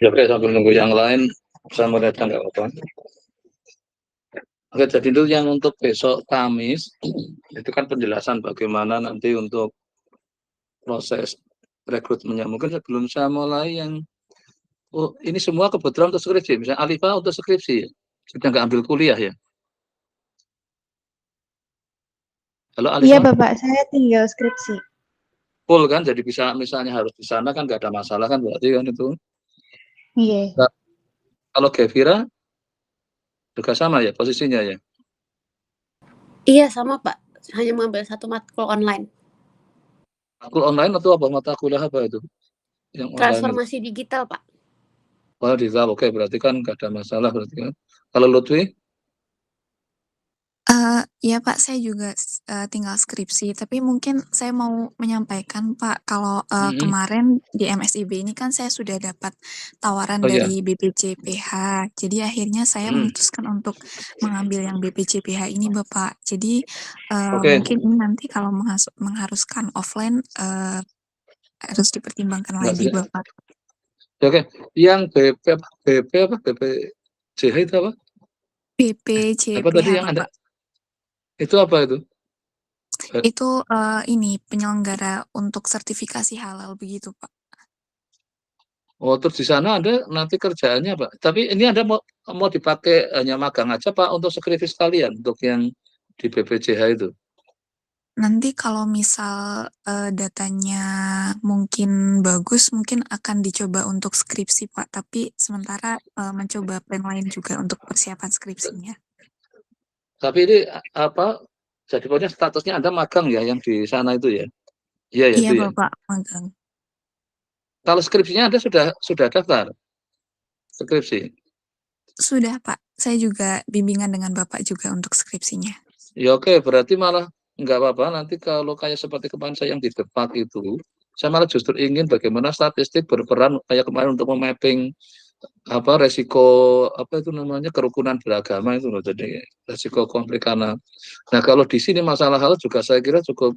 Oke, sambil nunggu yang lain, saya mau datang nggak apa-apa. Oke, jadi itu yang untuk besok Kamis, itu kan penjelasan bagaimana nanti untuk proses rekrutmennya. Mungkin sebelum saya mulai yang, oh ini semua kebetulan untuk skripsi, misalnya Alifa untuk skripsi, ya? Sudah nggak ambil kuliah ya? Halo Iya Alifa, Bapak, saya tinggal skripsi. full kan, jadi bisa misalnya harus di sana kan nggak ada masalah kan berarti kan itu. Iya. Nah, kalau Gevira juga sama ya posisinya ya? Iya sama Pak, hanya mengambil satu matkul online. Matkul online atau apa mata kuliah apa itu? Yang online itu? Transformasi digital Pak. Oh, digital, oke, berarti kan nggak ada masalah berarti kan. Kalau Lutfi, Ya Pak, saya juga tinggal skripsi, tapi mungkin saya mau menyampaikan Pak, kalau kemarin di MSIB ini kan saya sudah dapat tawaran oh ya, dari BPJPH. Jadi akhirnya saya memutuskan untuk mengambil yang BPJPH ini Bapak. Jadi oke. mungkin ini nanti kalau mengharuskan offline harus dipertimbangkan lagi Nggak, Bapak. oke, yang BP apa BPJH itu apa? Apa tadi BPJPH yang ada? Bapak. Itu apa itu? Itu ini penyelenggara untuk sertifikasi halal begitu Pak. Oh, terus di sana ada nanti kerjaannya Pak. Tapi ini ada mau dipakai hanya magang aja Pak untuk skripsi sekalian untuk yang di BPJH itu. Nanti kalau misal datanya mungkin bagus, mungkin akan dicoba untuk skripsi Pak. Tapi sementara mencoba plan lain juga untuk persiapan skripsinya. Tapi ini apa? Jadi pokoknya statusnya Anda magang ya yang di sana itu ya? Iya ya Iya itu ya. Bapak, magang. Kalau skripsinya Anda sudah daftar skripsi? Sudah Pak, saya juga bimbingan dengan Bapak juga untuk skripsinya. Ya oke, berarti malah nggak apa-apa nanti kalau kayak seperti kemarin saya yang di depak itu, saya malah justru ingin bagaimana statistik berperan kayak kemarin untuk memapping apa resiko apa itu namanya kerukunan beragama itu loh, jadi resiko konflik anak. Nah kalau di sini masalah hal juga saya kira cukup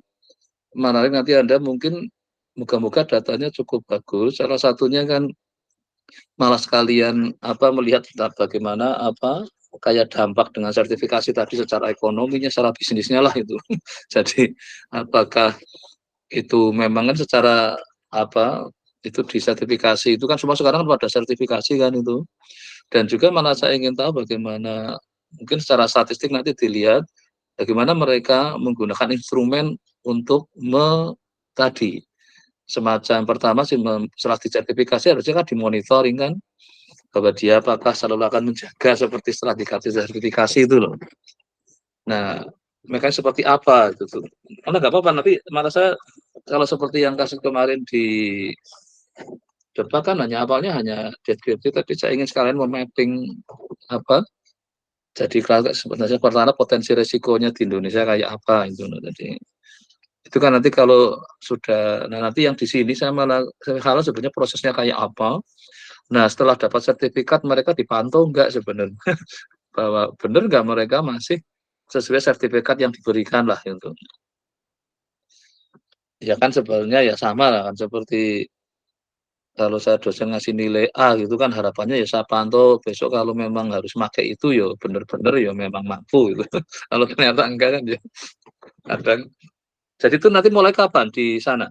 menarik, nanti Anda mungkin moga-moga datanya cukup bagus. Salah satunya kan malah sekalian apa melihat bagaimana apa kayak dampak dengan sertifikasi tadi secara ekonominya, secara bisnisnya lah itu. Jadi apakah itu memang kan secara apa itu disertifikasi itu kan semua sekarang kan pada sertifikasi kan itu. Dan juga malah saya ingin tahu bagaimana mungkin secara statistik nanti dilihat bagaimana mereka menggunakan instrumen untuk tadi semacam pertama sih setelah disertifikasi harusnya kan dimonitoring kan bahwa dia apakah selalu akan menjaga seperti setelah dikasih sertifikasi itu loh. Nah, mereka seperti apa itu tuh. Karena nggak apa-apa, nanti malah saya kalau seperti yang kasus kemarin di Depak kan hanya awalnya hanya deskripsi, tapi saya ingin sekalian memapping apa jadi sebenarnya pertama potensi resikonya di Indonesia kayak apa itu. Jadi itu kan nanti kalau sudah, nah nanti yang di sini saya malah hal sebenarnya prosesnya kayak apa. Nah setelah dapat sertifikat mereka dipantau enggak sebenarnya bahwa benar nggak mereka masih sesuai sertifikat yang diberikan lah itu. Ya kan sebenarnya ya sama lah kan seperti kalau saya dosen ngasih nilai A gitu kan harapannya ya saya pantau besok kalau memang harus pakai itu ya benar-benar ya memang mampu gitu. Kalau ternyata enggak kan ya kadang. Jadi itu nanti mulai kapan di sana?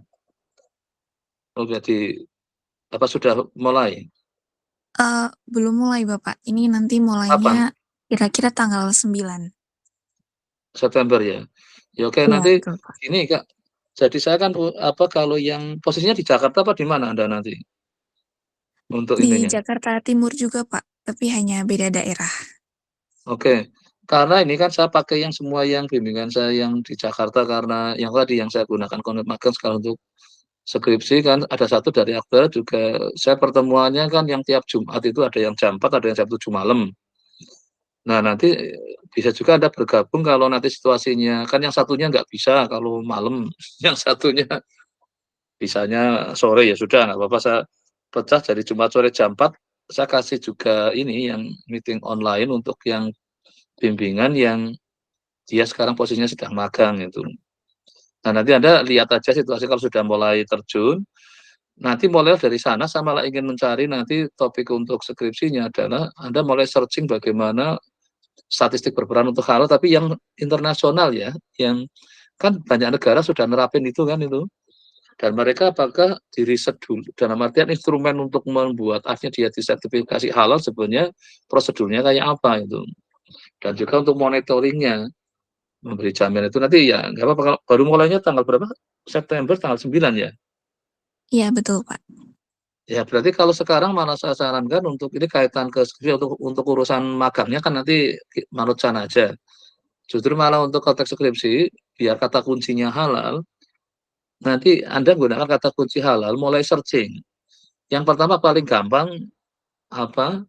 Oh jadi apa sudah mulai? Belum mulai Bapak, ini nanti Kapan? mulainya kira-kira tanggal 9. September ya. Ya oke Iya nanti betul Pak. ini Kak. Jadi saya kan apa kalau yang posisinya di Jakarta apa di mana Anda nanti untuk Di ininya? Jakarta Timur juga Pak, tapi hanya beda daerah. Oke. Karena ini kan saya pakai yang semua yang bimbingan saya yang di Jakarta karena yang tadi yang saya gunakan konten magang sekarang untuk skripsi kan ada satu dari Akbar juga saya pertemuannya kan yang tiap Jumat itu ada yang jam 4 ada yang jam 7 malam. Nah nanti bisa juga Anda bergabung kalau nanti situasinya kan yang satunya nggak bisa kalau malam, yang satunya bisanya sore ya sudah nggak apa-apa saya pecah jadi Jumat sore jam 4 saya kasih juga ini yang meeting online untuk yang bimbingan yang dia sekarang posisinya sedang magang itu. Nah nanti Anda lihat aja situasi kalau sudah mulai terjun. Nanti mulai dari sana saya malah ingin mencari nanti topik untuk skripsinya adalah Anda mulai searching bagaimana statistik berperan untuk halal, tapi yang internasional ya, yang kan banyak negara sudah nerapin itu kan itu. Dan mereka apakah diriset dulu, dalam artian instrumen untuk membuat akhirnya dia disertifikasi halal sebenarnya prosedurnya kayak apa itu. Dan juga untuk monitoringnya, memberi jaminan itu nanti ya nggak apa-apa kalau baru mulainya tanggal berapa? September tanggal 9 ya. Iya, betul, Pak. Ya berarti kalau sekarang malah saya sarankan untuk ini kaitan ke skripsi untuk urusan magangnya kan nanti manut sana aja. Justru malah untuk konteks skripsi biar kata kuncinya halal, nanti Anda gunakan kata kunci halal mulai searching. Yang pertama paling gampang apa?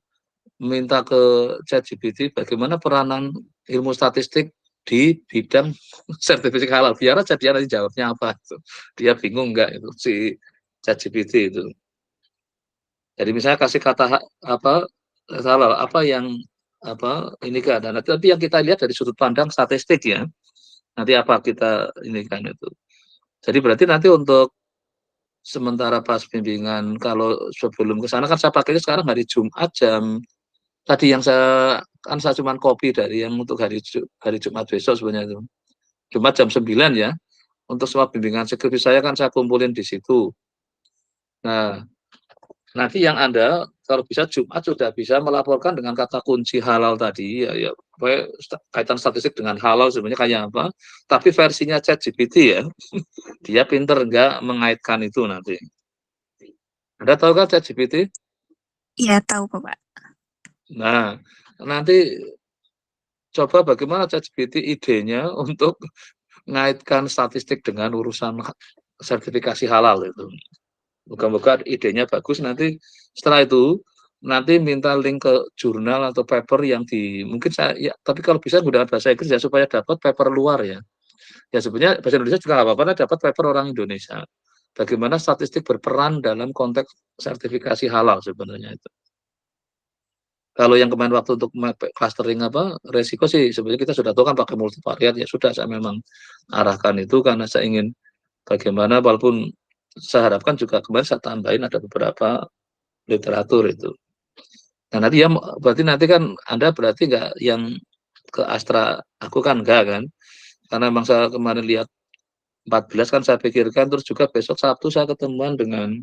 Minta ke ChatGPT bagaimana peranan ilmu statistik di bidang sertifikasi halal. Biar aja dia nanti jawabnya apa itu. Dia bingung enggak itu si ChatGPT itu. Jadi misalnya kasih kata apa halal apa yang apa ini kan. Nanti yang kita lihat dari sudut pandang statistik ya. Nanti apa kita ini kan itu. Jadi berarti nanti untuk sementara pas bimbingan kalau sebelum ke sana kan saya pakainya sekarang hari Jumat jam tadi yang saya cuma copy dari yang untuk hari Jumat besok sebenarnya itu. Jumat jam 9 ya. Untuk semua bimbingan skripsi saya kan saya kumpulin di situ. Nah, nanti yang Anda kalau bisa Jumat sudah bisa melaporkan dengan kata kunci halal tadi ya kaitan statistik dengan halal sebenarnya kayak apa. Tapi versinya ChatGPT ya. Dia pinter enggak mengaitkan itu nanti. Anda tahu kan ChatGPT? Iya, tahu kok, Pak. Nah, nanti coba bagaimana ChatGPT idenya untuk mengaitkan statistik dengan urusan sertifikasi halal itu. Moga-moga idenya bagus. Nanti setelah itu nanti minta link ke jurnal atau paper yang mungkin saya ya, tapi kalau bisa gunakan bahasa Inggris ya supaya dapat paper luar ya. Ya sebenarnya bahasa Indonesia juga nggak apa-apa, dapat paper orang Indonesia. Bagaimana statistik berperan dalam konteks sertifikasi halal sebenarnya itu. Kalau yang kemarin waktu untuk clustering apa resiko sih sebenarnya kita sudah tahu kan pakai multivariat ya sudah saya memang arahkan itu karena saya ingin bagaimana walaupun saya harapkan juga kemarin saya tambahin ada beberapa literatur itu. Nah nanti ya berarti nanti kan Anda berarti nggak yang ke Astra aku kan enggak kan karena memang saya kemarin lihat 14 kan saya pikirkan terus juga besok Sabtu saya ketemuan dengan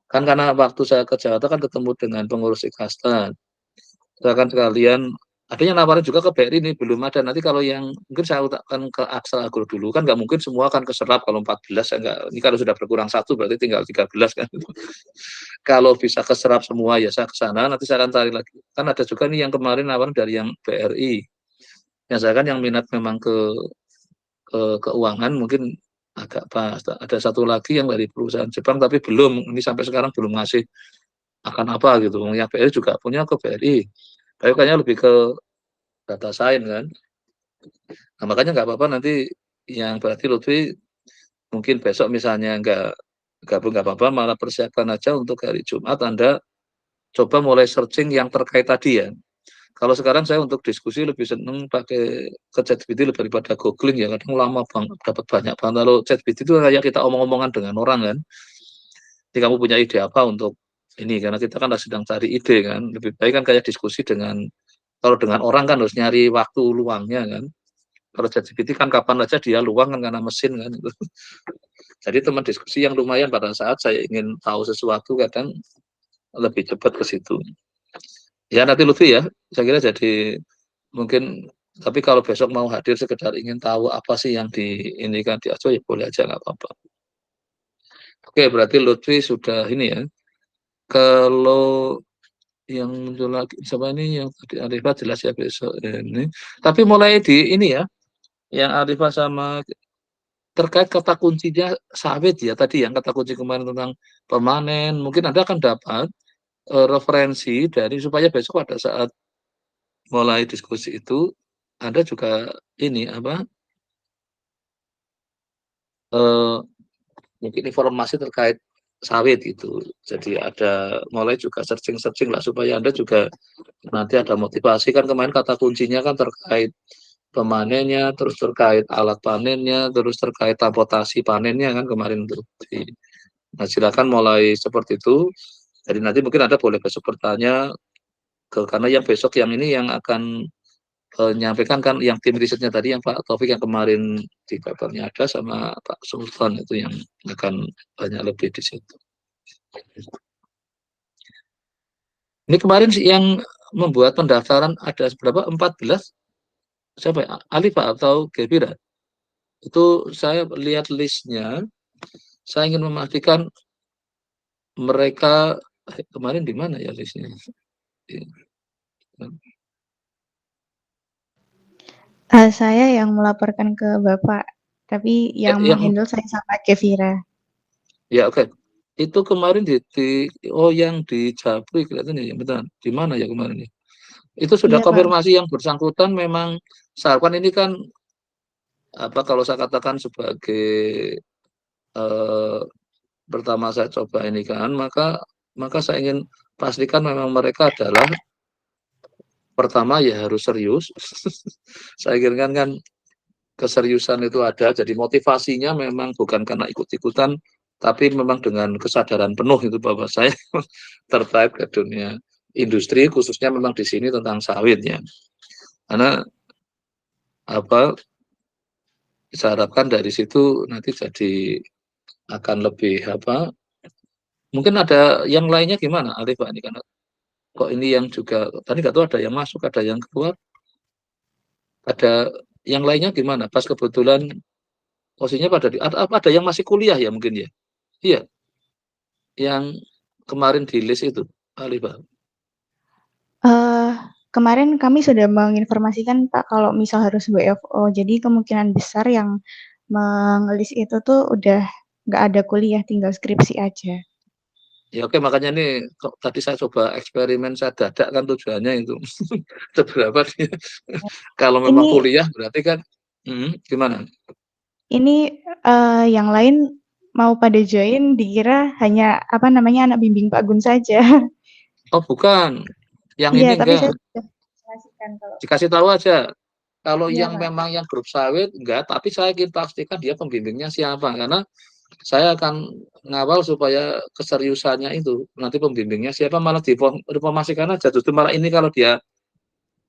kan karena waktu saya ke Jakarta kan ketemu dengan pengurus Ikasta. Saya akan sekalian ada yang nawarin juga ke BRI ini belum ada nanti kalau yang mungkin saya akan ke Aksara Agro dulu kan nggak mungkin semua akan keserap kalau 14 saya nggak ini kalau sudah berkurang satu berarti tinggal 13 kan kalau bisa keserap semua ya saya ke sana nanti saya akan cari lagi kan ada juga nih yang kemarin nawarin dari yang BRI yang saya kan yang minat memang ke keuangan mungkin agak pas ada satu lagi yang dari perusahaan Jepang tapi belum ini sampai sekarang belum ngasih akan apa gitu yang BRI juga punya ke BRI tapi kayaknya lebih ke data science kan. Nah, makanya nggak apa-apa nanti yang berarti Lutfi mungkin besok misalnya nggak gabung nggak apa-apa malah persiapkan aja untuk hari Jumat Anda coba mulai searching yang terkait tadi ya. Kalau sekarang saya untuk diskusi lebih seneng pakai ke ChatGPT daripada googling ya kadang lama banget dapat banyak banget. Kalau ChatGPT itu kayak kita omong-omongan dengan orang kan. Jadi kamu punya ide apa untuk ini karena kita kan sedang cari ide kan lebih baik kan kayak diskusi dengan kalau dengan orang kan harus nyari waktu luangnya kan kalau ChatGPT kan kapan aja dia luang kan karena mesin kan jadi teman diskusi yang lumayan pada saat saya ingin tahu sesuatu kadang lebih cepat ke situ ya nanti Lutfi ya saya kira jadi mungkin tapi kalau besok mau hadir sekedar ingin tahu apa sih yang di ini kan di Aco ya boleh aja nggak apa-apa oke berarti Lutfi sudah ini ya kalau yang muncul lagi sama ini yang tadi Arifah jelas ya besok ini. Tapi mulai di ini ya, yang Arifah sama terkait kata kuncinya sawit ya tadi yang kata kunci kemarin tentang permanen, mungkin Anda akan dapat referensi dari supaya besok pada saat mulai diskusi itu Anda juga ini apa mungkin informasi terkait sawit gitu. Jadi ada mulai juga searching-searching lah supaya Anda juga nanti ada motivasi kan kemarin kata kuncinya kan terkait pemanennya, terus terkait alat panennya, terus terkait transportasi panennya kan kemarin tuh. Nah, silakan mulai seperti itu. Jadi nanti mungkin Anda boleh besok bertanya karena yang besok yang ini yang akan nyampaikan kan yang tim risetnya tadi yang Pak Taufik yang kemarin di papernya ada sama Pak Sultan itu yang akan banyak lebih di situ. Ini kemarin sih yang membuat pendaftaran ada berapa? 14 siapa ya? Ali Pak atau Gebira? Itu saya lihat listnya, saya ingin memastikan mereka kemarin di mana ya listnya? Saya yang melaporkan ke Bapak, tapi Ya, yang yang menghandle saya sama Kevira. ya oke. Itu kemarin oh yang di Jabri kelihatannya ya benar. Di mana ya kemarin ya? Itu sudah Iya, Pak. konfirmasi yang bersangkutan memang seharusnya ini kan apa kalau saya katakan sebagai eh, pertama saya coba ini kan maka saya ingin pastikan memang mereka adalah pertama ya harus serius. Saya kira kan keseriusan itu ada, jadi motivasinya memang bukan karena ikut-ikutan, tapi memang dengan kesadaran penuh itu bahwa saya tertarik ke dunia industri, khususnya memang di sini tentang sawit ya. Karena apa saya harapkan dari situ nanti jadi akan lebih apa mungkin ada yang lainnya gimana Alif Pak ini karena kok ini yang juga tadi nggak tahu ada yang masuk ada yang keluar ada yang lainnya gimana pas kebetulan posisinya pada ada yang masih kuliah ya mungkin ya iya yang kemarin di list itu Alif Pak. Eh, Kemarin kami sudah menginformasikan Pak kalau misal harus WFO, jadi kemungkinan besar yang mengelis itu tuh udah nggak ada kuliah, tinggal skripsi aja. Ya oke makanya nih kok tadi saya coba eksperimen saya dadak kan tujuannya itu seberapa dia kalau memang Ini kuliah berarti kan gimana ini yang lain mau pada join dikira hanya apa namanya anak bimbing Pak Gun saja. oh bukan yang Iya, ini tapi enggak saya sudah informasikan kalau dikasih tahu aja kalau iya, yang Pak. memang yang grup sawit enggak tapi saya ingin pastikan dia pembimbingnya siapa karena saya akan ngawal supaya keseriusannya itu nanti pembimbingnya siapa malah diinformasikan aja justru malah ini kalau dia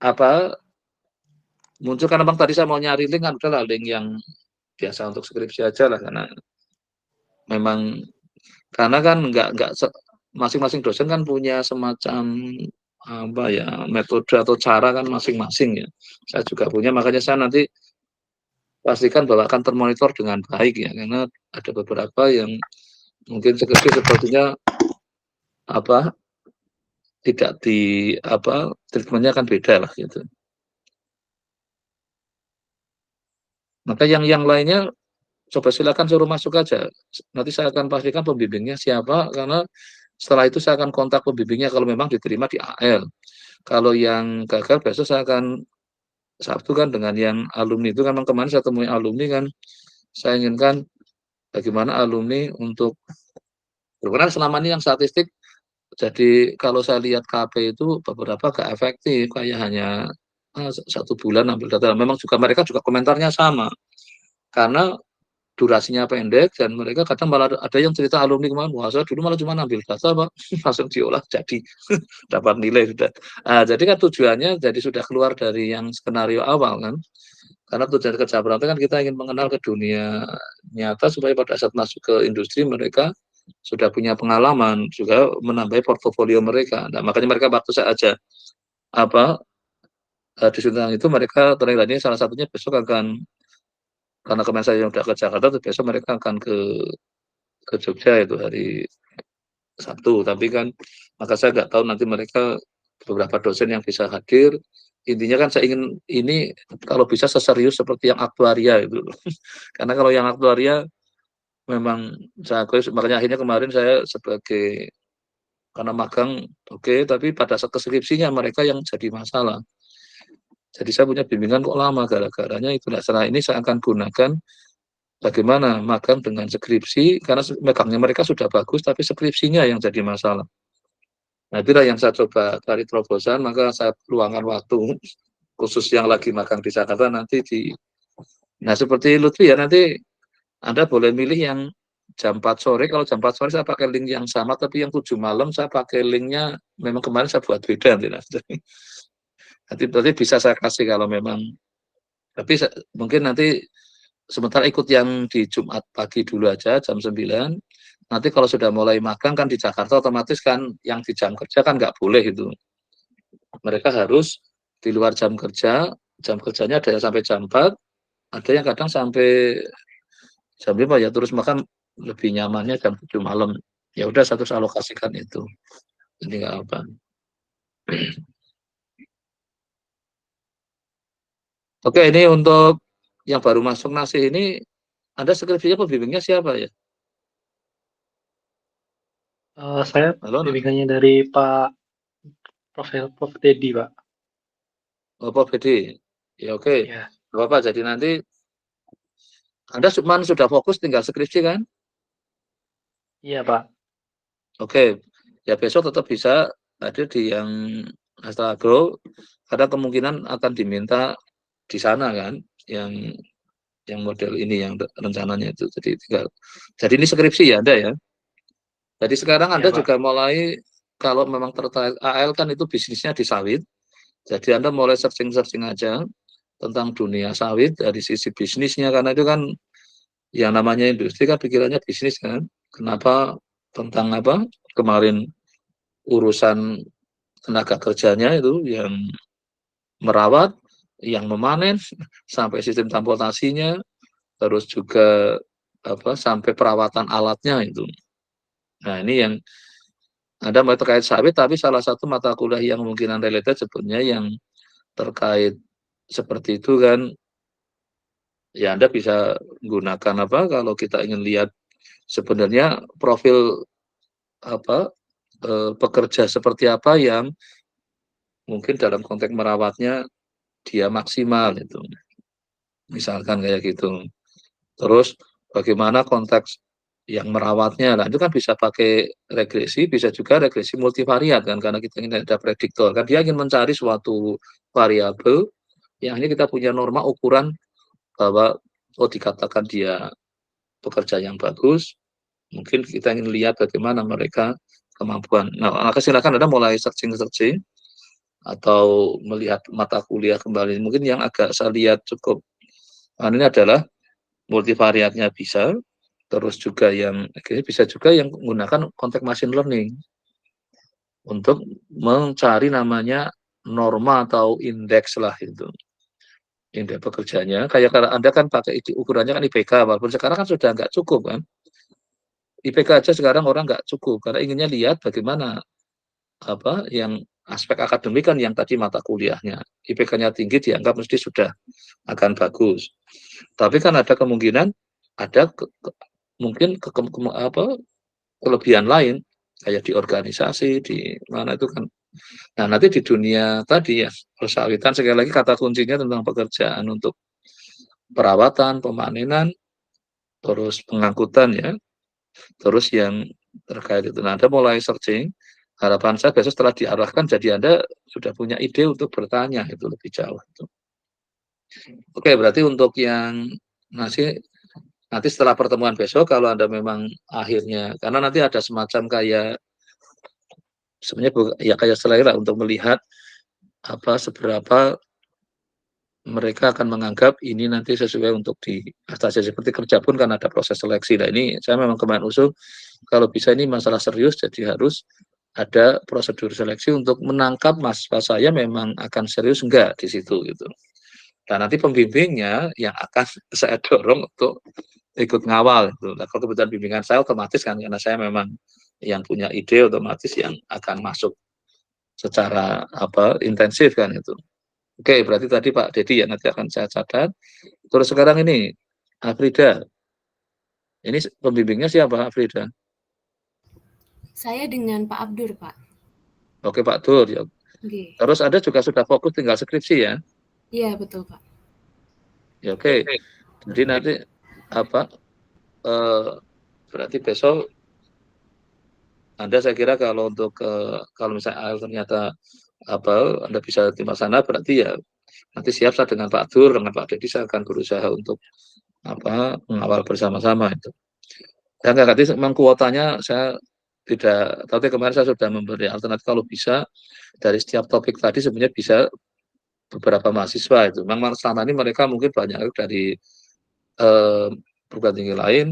apa muncul karena bang tadi saya mau nyari link kan udahlah link yang biasa untuk skripsi aja lah karena memang karena kan nggak masing-masing dosen kan punya semacam apa ya metode atau cara kan masing-masing ya saya juga punya makanya saya nanti pastikan bahwa akan termonitor dengan baik ya karena ada beberapa yang mungkin skripsi sepertinya apa tidak di apa treatmentnya akan beda lah gitu maka yang lainnya coba silakan suruh masuk aja nanti saya akan pastikan pembimbingnya siapa karena setelah itu saya akan kontak pembimbingnya kalau memang diterima di AL kalau yang gagal besok saya akan Sabtu kan dengan yang alumni itu kan kemarin saya temui alumni kan saya inginkan bagaimana alumni untuk karena selama ini yang statistik jadi kalau saya lihat KP itu beberapa gak efektif kayak hanya 1 bulan ambil data memang juga mereka juga komentarnya sama karena durasinya pendek dan mereka kadang malah ada yang cerita alumni kemarin wah saya dulu malah cuma ambil data Pak langsung diolah jadi dapat nilai sudah jadi kan tujuannya jadi sudah keluar dari yang skenario awal kan karena tujuan kerja berantai kan kita ingin mengenal ke dunia nyata supaya pada saat masuk ke industri mereka sudah punya pengalaman juga menambah portofolio mereka nah makanya mereka waktu saya aja apa di Suntang itu mereka terlihat salah satunya besok akan karena kemarin saya udah ke Jakarta tuh besok mereka akan ke Jogja itu hari Sabtu tapi kan maka saya nggak tahu nanti mereka beberapa dosen yang bisa hadir intinya kan saya ingin ini kalau bisa seserius seperti yang aktuaria itu karena kalau yang aktuaria memang saya akui makanya akhirnya kemarin saya sebagai karena magang oke, tapi pada saat skripsinya mereka yang jadi masalah jadi saya punya bimbingan kok lama gara-garanya itu nah setelah ini saya akan gunakan bagaimana magang dengan skripsi karena megangnya mereka sudah bagus tapi skripsinya yang jadi masalah. Nah itulah yang saya coba cari terobosan maka saya luangkan waktu khusus yang lagi magang di Jakarta nanti di nah seperti Lutfi ya nanti Anda boleh milih yang jam 4 sore, kalau jam 4 sore saya pakai link yang sama, tapi yang 7 malam saya pakai linknya, memang kemarin saya buat beda. Nanti berarti bisa saya kasih kalau memang, tapi mungkin nanti sementara ikut yang di Jumat pagi dulu aja, jam 9. Nanti kalau sudah mulai magang kan di Jakarta, otomatis kan yang di jam kerja kan nggak boleh itu. Mereka harus di luar jam kerjanya ada yang sampai jam 4, ada yang kadang sampai jam 5 ya, terus makan lebih nyamannya jam 7 malam. Ya udah, satu alokasikan itu. Ini nggak apa. Oke, ini untuk yang baru masuk nasi ini, Anda skripsinya pembimbingnya siapa ya? Saya Halo, bimbingannya dari Pak Prof. Dedi, Pak. Pak Bedi. Ya oke. Ya, Bapak, jadi nanti Anda sudah fokus tinggal skripsi kan? iya, Pak. Oke. Ya besok tetap bisa hadir di yang Astra Agro, karena kemungkinan akan diminta di sana kan, yang model ini yang rencananya itu. Jadi ini skripsi ya Anda ya. Jadi sekarang Iya, Anda Pak. juga mulai, kalau memang tertarik AL kan itu bisnisnya di sawit. Jadi Anda mulai searching aja tentang dunia sawit dari sisi bisnisnya, karena itu kan yang namanya industri kan pikirannya bisnis kan. Kenapa tentang apa kemarin urusan tenaga kerjanya itu yang merawat, yang memanen, sampai sistem transportasinya, terus juga apa sampai perawatan alatnya itu. Nah ini yang ada terkait sawit, tapi salah satu mata kuliah yang kemungkinan related sebetulnya yang terkait seperti itu kan, ya Anda bisa menggunakan apa kalau kita ingin lihat sebenarnya profil apa pekerja seperti apa yang mungkin dalam konteks merawatnya dia maksimal itu, misalkan kayak gitu. Terus bagaimana konteks yang merawatnya, nah itu kan bisa pakai regresi, bisa juga regresi multivariat kan, karena kita ingin ada prediktor kan, dia ingin mencari suatu variabel yang ini kita punya norma ukuran bahwa oh dikatakan dia pekerja yang bagus, mungkin kita ingin lihat bagaimana mereka kemampuan. Nah, maka silakan Anda mulai searching atau melihat mata kuliah kembali. Mungkin yang agak saya lihat cukup ini adalah multivariatnya bisa, terus juga yang bisa juga yang menggunakan konteks machine learning untuk mencari namanya norma atau indeks lah itu. Indeks pekerjanya, kayak kalau Anda kan pakai ukurannya kan IPK, walaupun sekarang kan sudah nggak cukup kan. IPK aja sekarang orang nggak cukup, karena inginnya lihat bagaimana apa yang aspek akademik kan yang tadi mata kuliahnya. IPK-nya tinggi dianggap mesti sudah akan bagus. Tapi kan ada kemungkinan ada mungkin kelebihan lain kayak di organisasi di mana itu kan. Nah, nanti di dunia tadi ya persawitan, sekali lagi kata kuncinya tentang pekerjaan untuk perawatan, pemanenan, terus pengangkutan ya, terus yang terkait itu. Nah, Anda mulai searching. Harapan saya besok setelah diarahkan, jadi Anda sudah punya ide untuk bertanya itu lebih jauh. Itu. Oke, berarti untuk yang nanti setelah pertemuan besok, kalau Anda memang akhirnya, karena nanti ada semacam kayak sebenarnya ya kayak selera untuk melihat apa seberapa mereka akan menganggap ini nanti sesuai untuk di atasi, seperti kerja pun kan ada proses seleksi. Nah ini saya memang kemarin usul kalau bisa ini masalah serius, jadi harus ada prosedur seleksi untuk menangkap mahasiswa saya memang akan serius enggak di situ gitu. Dan nanti pembimbingnya yang akan saya dorong untuk ikut ngawal gitu. Nah, kalau kebetulan bimbingan saya otomatis kan, karena saya memang yang punya ide, otomatis yang akan masuk secara apa intensif kan itu. Oke, berarti tadi Pak Dedi ya nanti akan saya catat. Terus sekarang ini Afrida. Ini pembimbingnya siapa Afrida? Saya dengan Pak Abdur, Pak. Oke Pak Dur ya. Oke. Terus Anda juga sudah fokus tinggal skripsi ya? Iya, betul, Pak. Ya oke. Jadi nanti apa? Berarti besok Anda saya kira kalau untuk kalau misalnya ternyata apa Anda bisa timah sana, berarti ya nanti siap saya dengan Pak Dur, dengan Pak Dedi saya akan berusaha untuk apa mengawal bersama-sama itu. Dan tadi memang kuotanya saya tidak, tapi kemarin saya sudah memberi alternatif kalau bisa dari setiap topik tadi sebenarnya bisa beberapa mahasiswa itu. Memang selama ini mereka mungkin banyak dari perguruan tinggi lain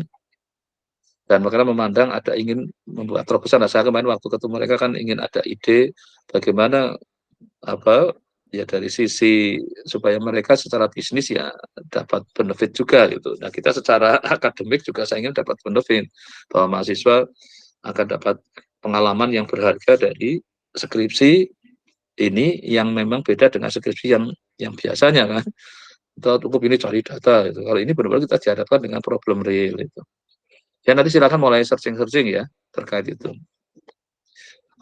dan mereka memandang ada ingin membuat terobosan. Nah, saya kemarin waktu ketemu mereka kan ingin ada ide bagaimana apa ya dari sisi supaya mereka secara bisnis ya dapat benefit juga gitu. Nah, kita secara akademik juga saya ingin dapat benefit bahwa mahasiswa akan dapat pengalaman yang berharga dari skripsi ini yang memang beda dengan skripsi yang biasanya kan. Kita cukup ini cari data itu. Kalau ini benar-benar kita dihadapkan dengan problem real itu. Ya nanti silakan mulai searching-searching ya terkait itu.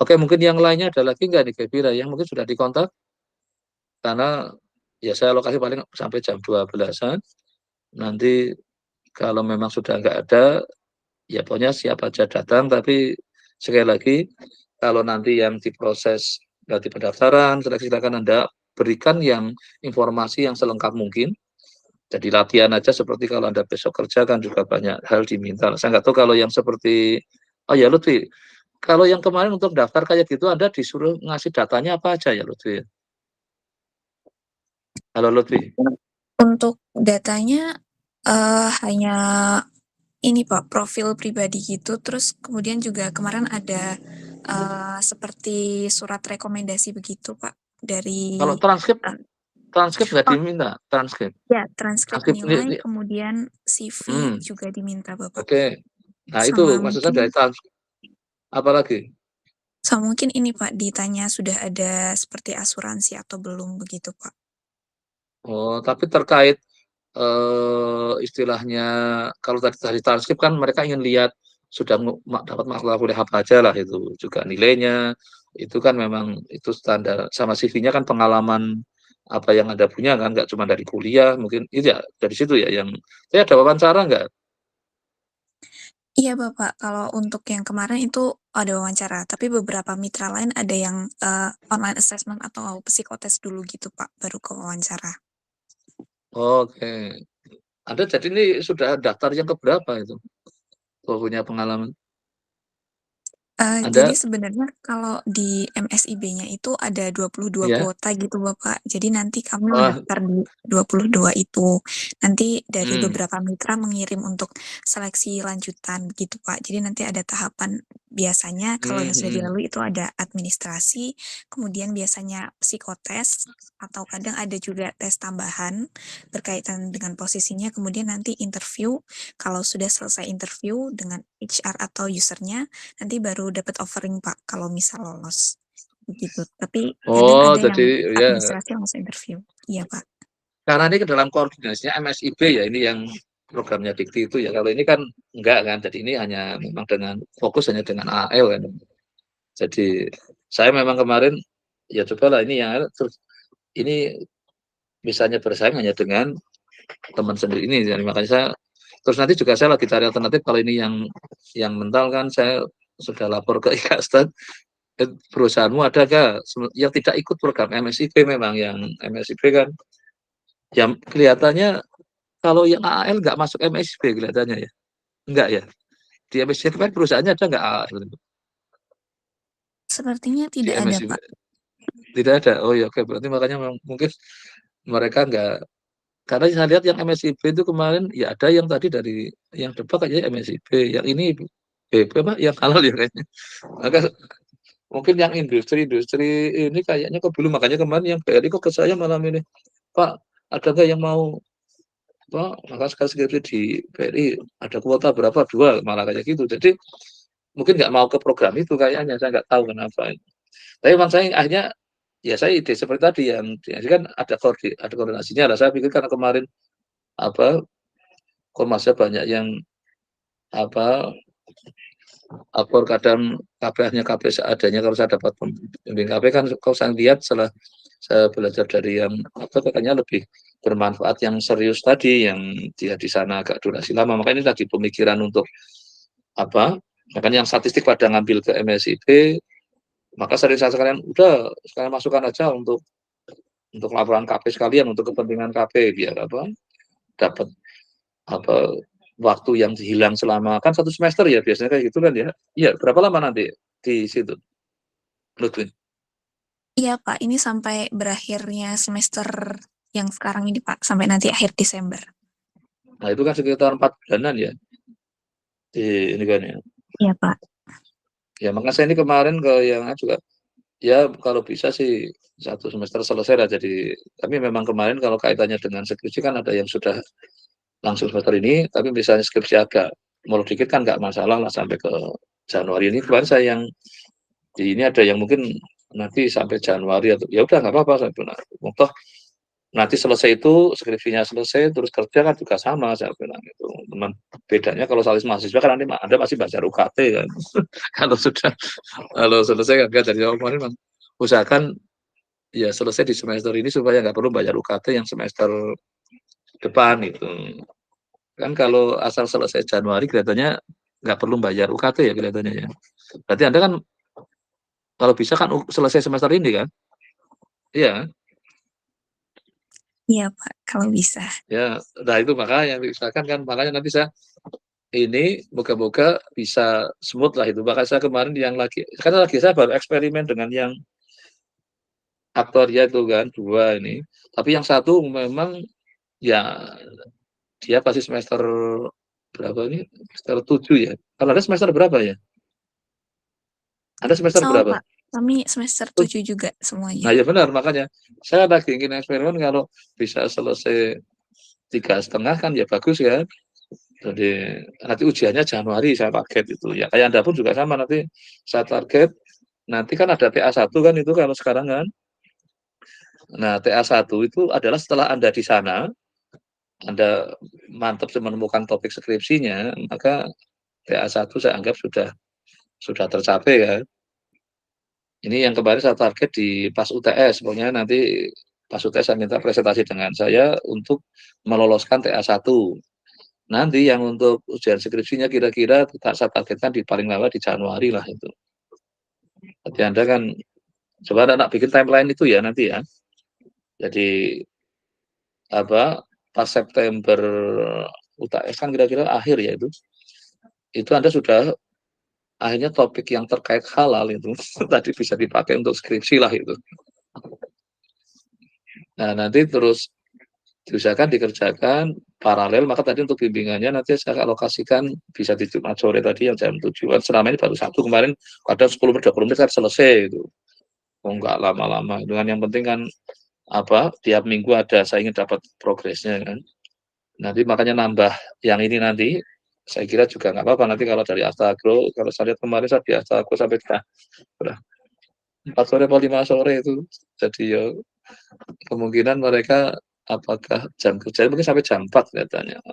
Oke, mungkin yang lainnya ada lagi nggak nih Kevira yang mungkin sudah dikontak? Karena ya saya lokasi paling sampai jam 12-an. Nanti kalau memang sudah nggak ada, ya pokoknya siap aja datang. Tapi sekali lagi, kalau nanti yang diproses nanti pendaftaran, silakan Anda berikan yang informasi yang selengkap mungkin. Jadi latihan aja seperti kalau Anda besok kerja kan juga banyak hal diminta. Saya nggak tahu kalau yang seperti, oh ya Lutfi, kalau yang kemarin untuk daftar kayak gitu Anda disuruh ngasih datanya apa aja ya Lutfi? Halo Lutfi. Untuk datanya hanya ini Pak, profil pribadi gitu, terus kemudian juga kemarin ada seperti surat rekomendasi begitu Pak dari Kalau transkrip nggak oh diminta transkrip. ya transkrip Transkrip nilai, ini, kemudian CV hmm, juga diminta Bapak. oke. Nah itu Sama maksudnya dari mungkin transkrip. Apa lagi? ini Pak ditanya sudah ada seperti asuransi atau belum begitu Pak. Oh, tapi terkait istilahnya kalau tadi dari transkrip kan mereka ingin lihat sudah dapat matkul kuliah apa aja lah itu juga nilainya itu kan memang itu standar sama CV-nya kan pengalaman apa yang Anda punya kan nggak cuma dari kuliah mungkin itu ya dari situ ya yang saya ada wawancara nggak? Iya Bapak, kalau untuk yang kemarin itu ada wawancara, tapi beberapa mitra lain ada yang online assessment atau psikotes dulu gitu Pak, baru ke wawancara. Oke. Anda jadi ini sudah daftar yang keberapa itu? Kalau punya pengalaman. Jadi Anda sebenarnya kalau di MSIB-nya itu ada 22 ya. kuota gitu Bapak. Jadi nanti kami Wah, mendaftar di 22 itu. Nanti dari hmm, beberapa mitra mengirim untuk seleksi lanjutan gitu Pak. Jadi nanti ada tahapan biasanya kalau yang sudah hmm. dilalui itu ada administrasi, kemudian biasanya psikotes, atau kadang ada juga tes tambahan berkaitan dengan posisinya, kemudian nanti interview. Kalau sudah selesai interview dengan HR atau usernya, nanti baru dapat offering Pak kalau misal lolos begitu. Tapi kadang Oh, ada jadi yang ya administrasi langsung interview. Iya Pak. karena ini ke dalam koordinasinya MSIB ya ini yang programnya Dikti itu ya. Kalau ini kan enggak kan. Jadi ini hanya memang dengan fokus hanya dengan AL kan. Jadi saya memang kemarin ya cobalah ini yang terus ini misalnya bersaing hanya dengan teman sendiri ini. Jadi makanya saya terus nanti juga saya lagi cari alternatif kalau ini yang mental kan saya sudah lapor ke IKASTAN perusahaanmu ada gak yang tidak ikut program MSIB memang yang MSIB kan yang kelihatannya kalau yang AAL nggak masuk MSIB kelihatannya ya enggak ya di MSIB kan perusahaannya ada nggak AAL Sepertinya di tidak ada MSIB Pak. tidak ada oh ya oke berarti makanya mungkin mereka nggak karena saya lihat yang MSIB itu kemarin ya ada yang tadi dari yang depan kayaknya MSIB yang ini BP apa yang halal ya kayaknya maka mungkin yang industri-industri ini kayaknya kok belum makanya kemarin yang BRI kok ke saya malam ini Pak ada nggak yang mau Pak maka sekali skripsi di BRI ada kuota berapa dua malah kayak gitu jadi mungkin nggak mau ke program itu kayaknya saya nggak tahu kenapa tapi memang saya akhirnya ya saya ide seperti tadi yang kan ada koordinasinya lah saya pikir karena kemarin apa masih banyak yang apa lapor kadang KP-nya KP seadanya kalau saya dapat pembimbing KP kan kalau saya lihat setelah saya belajar dari yang apa katanya lebih bermanfaat yang serius tadi yang dia di sana agak durasi lama makanya ini lagi pemikiran untuk apa makanya yang statistik pada ngambil ke MSIB maka sering saya sekalian udah sekalian masukkan aja untuk laporan KP sekalian untuk kepentingan KP biar apa dapat apa waktu yang hilang selama kan 1 semester ya biasanya kayak gitu kan ya. Iya, berapa lama nanti di situ, Lutfi? Iya Pak, ini sampai berakhirnya semester yang sekarang ini Pak, sampai nanti akhir Desember. Nah, itu kan sekitar 4 bulanan ya, ini kan ya. Iya Pak. Ya, makanya saya ini kemarin ke yang juga, ya kalau bisa sih 1 semester selesai lah jadi tapi memang kemarin kalau kaitannya dengan skripsi kan ada yang sudah langsung semester ini, tapi misalnya skripsi agak molor dikit kan nggak masalah lah sampai ke Januari ini. Kemarin saya yang di ini ada yang mungkin nanti sampai Januari atau ya udah nggak apa-apa saya bilang. Toh nanti selesai itu skripsinya selesai terus kerja kan juga sama saya bilang itu. Teman bedanya kalau salis mahasiswa kan nanti Anda masih baca UKT kan. Kalau selesai enggak dari awal kemarin Bang. Usahakan ya selesai di semester ini supaya nggak perlu bayar UKT yang semester depan gitu. Kan kalau asal selesai Januari kelihatannya nggak perlu bayar UKT ya kelihatannya ya. Berarti Anda kan kalau bisa kan selesai semester ini kan? Iya kan? Iya Pak, kalau bisa. Ya, nah itu makanya misalkan kan makanya nanti saya ini moga-moga bisa smooth lah itu. Bahkan saya kemarin yang lagi karena lagi saya baru eksperimen dengan yang aktornya itu kan 2 ini. Tapi yang satu memang ya dia pasti semester berapa ini? Semester 7 ya. Kalau Anda semester berapa ya? Anda semester Sama berapa? Pak, kami semester 7 juga Nah semuanya. ya benar makanya saya lagi ingin eksperimen kalau bisa selesai 3,5 kan ya bagus ya. Jadi nanti ujiannya Januari saya target itu ya. Kayak Anda pun juga sama nanti saya target. Nanti kan ada TA1 kan itu kalau sekarang kan. Nah TA1 itu adalah setelah Anda di sana, Anda mantap menemukan topik skripsinya, maka TA1 saya anggap sudah tercapai ya. Ini yang kemarin saya target di pas UTS, pokoknya nanti pas UTS saya minta presentasi dengan saya untuk meloloskan TA1. Nanti yang untuk ujian skripsinya kira-kira saya targetkan di paling lama di Januari lah itu. Jadi Anda kan coba Anda bikin timeline itu ya nanti ya. Jadi apa pas September UTS kan kira-kira akhir ya itu. Itu Anda sudah akhirnya topik yang terkait halal itu tadi bisa dipakai untuk skripsi lah itu. Nah, nanti terus diusahakan dikerjakan paralel, maka tadi untuk bimbingannya nanti saya alokasikan bisa di Jumat sore tadi yang jam 7-an, selama ini baru Sabtu kemarin, kadang 10-20 menit kan selesai itu. Oh, enggak lama-lama, dengan yang penting kan apa, tiap minggu ada, saya ingin dapat progresnya kan. Nanti makanya nambah yang ini nanti, saya kira juga nggak apa-apa nanti kalau dari Astagro, kalau saya lihat kemarin saya di Astagro sampai udah 4 sore atau 5 sore itu, jadi ya kemungkinan mereka apakah jam kerja mungkin sampai jam 4 kelihatannya.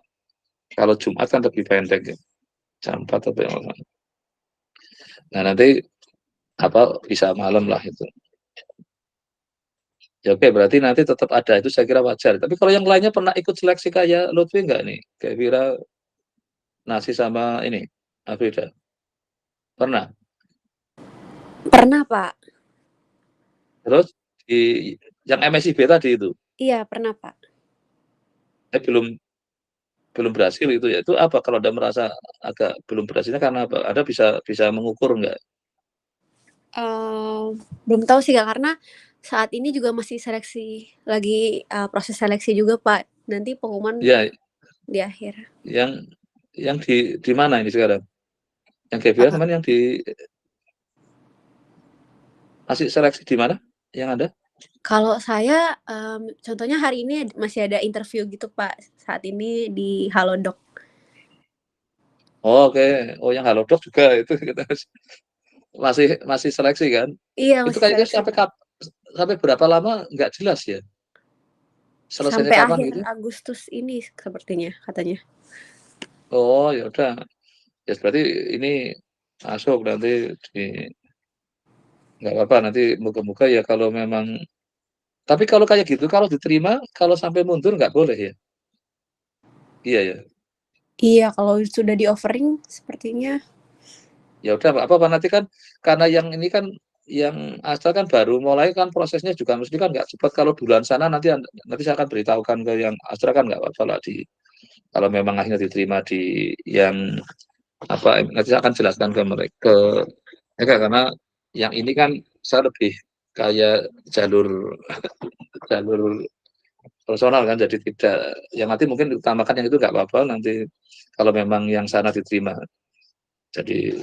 Kalau Jumat kan lebih pendek ya, jam 4 atau yang mana. Nah nanti apa bisa malam lah itu. Ya oke, berarti nanti tetap ada itu saya kira wajar. Tapi kalau yang lainnya pernah ikut seleksi kayak Lutfi enggak nih? Kayak Vira, Nasi sama ini, Afrida. Pernah? Pernah, Pak. Terus di yang MSIB tadi itu, Iya, pernah, Pak. belum berhasil itu ya. Itu apa kalau Anda merasa agak belum berhasilnya karena apa? Anda bisa mengukur enggak? Belum tahu sih Kak, karena saat ini juga masih seleksi, lagi proses seleksi juga Pak. Nanti pengumuman Ya, di akhir. yang di mana ini sekarang? Yang Gevira Uh, kemarin yang di masih seleksi di mana? Yang ada? Kalau saya, contohnya hari ini masih ada interview gitu Pak, saat ini di Halodoc. Oh, oke. Oh, yang Halodoc juga itu kita masih seleksi kan? Iya, Itu masih kayaknya seleksi Pak. sampai berapa lama nggak jelas ya? Selesainya Sampai kapan akhir gitu? Agustus ini sepertinya katanya. Oh, ya udah. Ya berarti ini masuk nanti di nggak apa-apa nanti moga-moga ya kalau memang tapi kalau kayak gitu kalau diterima kalau sampai mundur nggak boleh ya? Iya ya. Iya, kalau sudah di-offering sepertinya. Ya udah nggak apa-apa nanti kan karena yang ini kan yang Astra kan baru mulai kan prosesnya juga mesti kan nggak cepat kalau bulan sana nanti saya akan beritahukan ke yang Astra kan nggak apa-apa lah kalau memang akhirnya diterima di yang apa, nanti saya akan jelaskan ke mereka karena yang ini kan saya lebih kayak jalur jalur personal kan, jadi tidak yang nanti mungkin diutamakan yang itu nggak apa-apa nanti kalau memang yang sana diterima. Jadi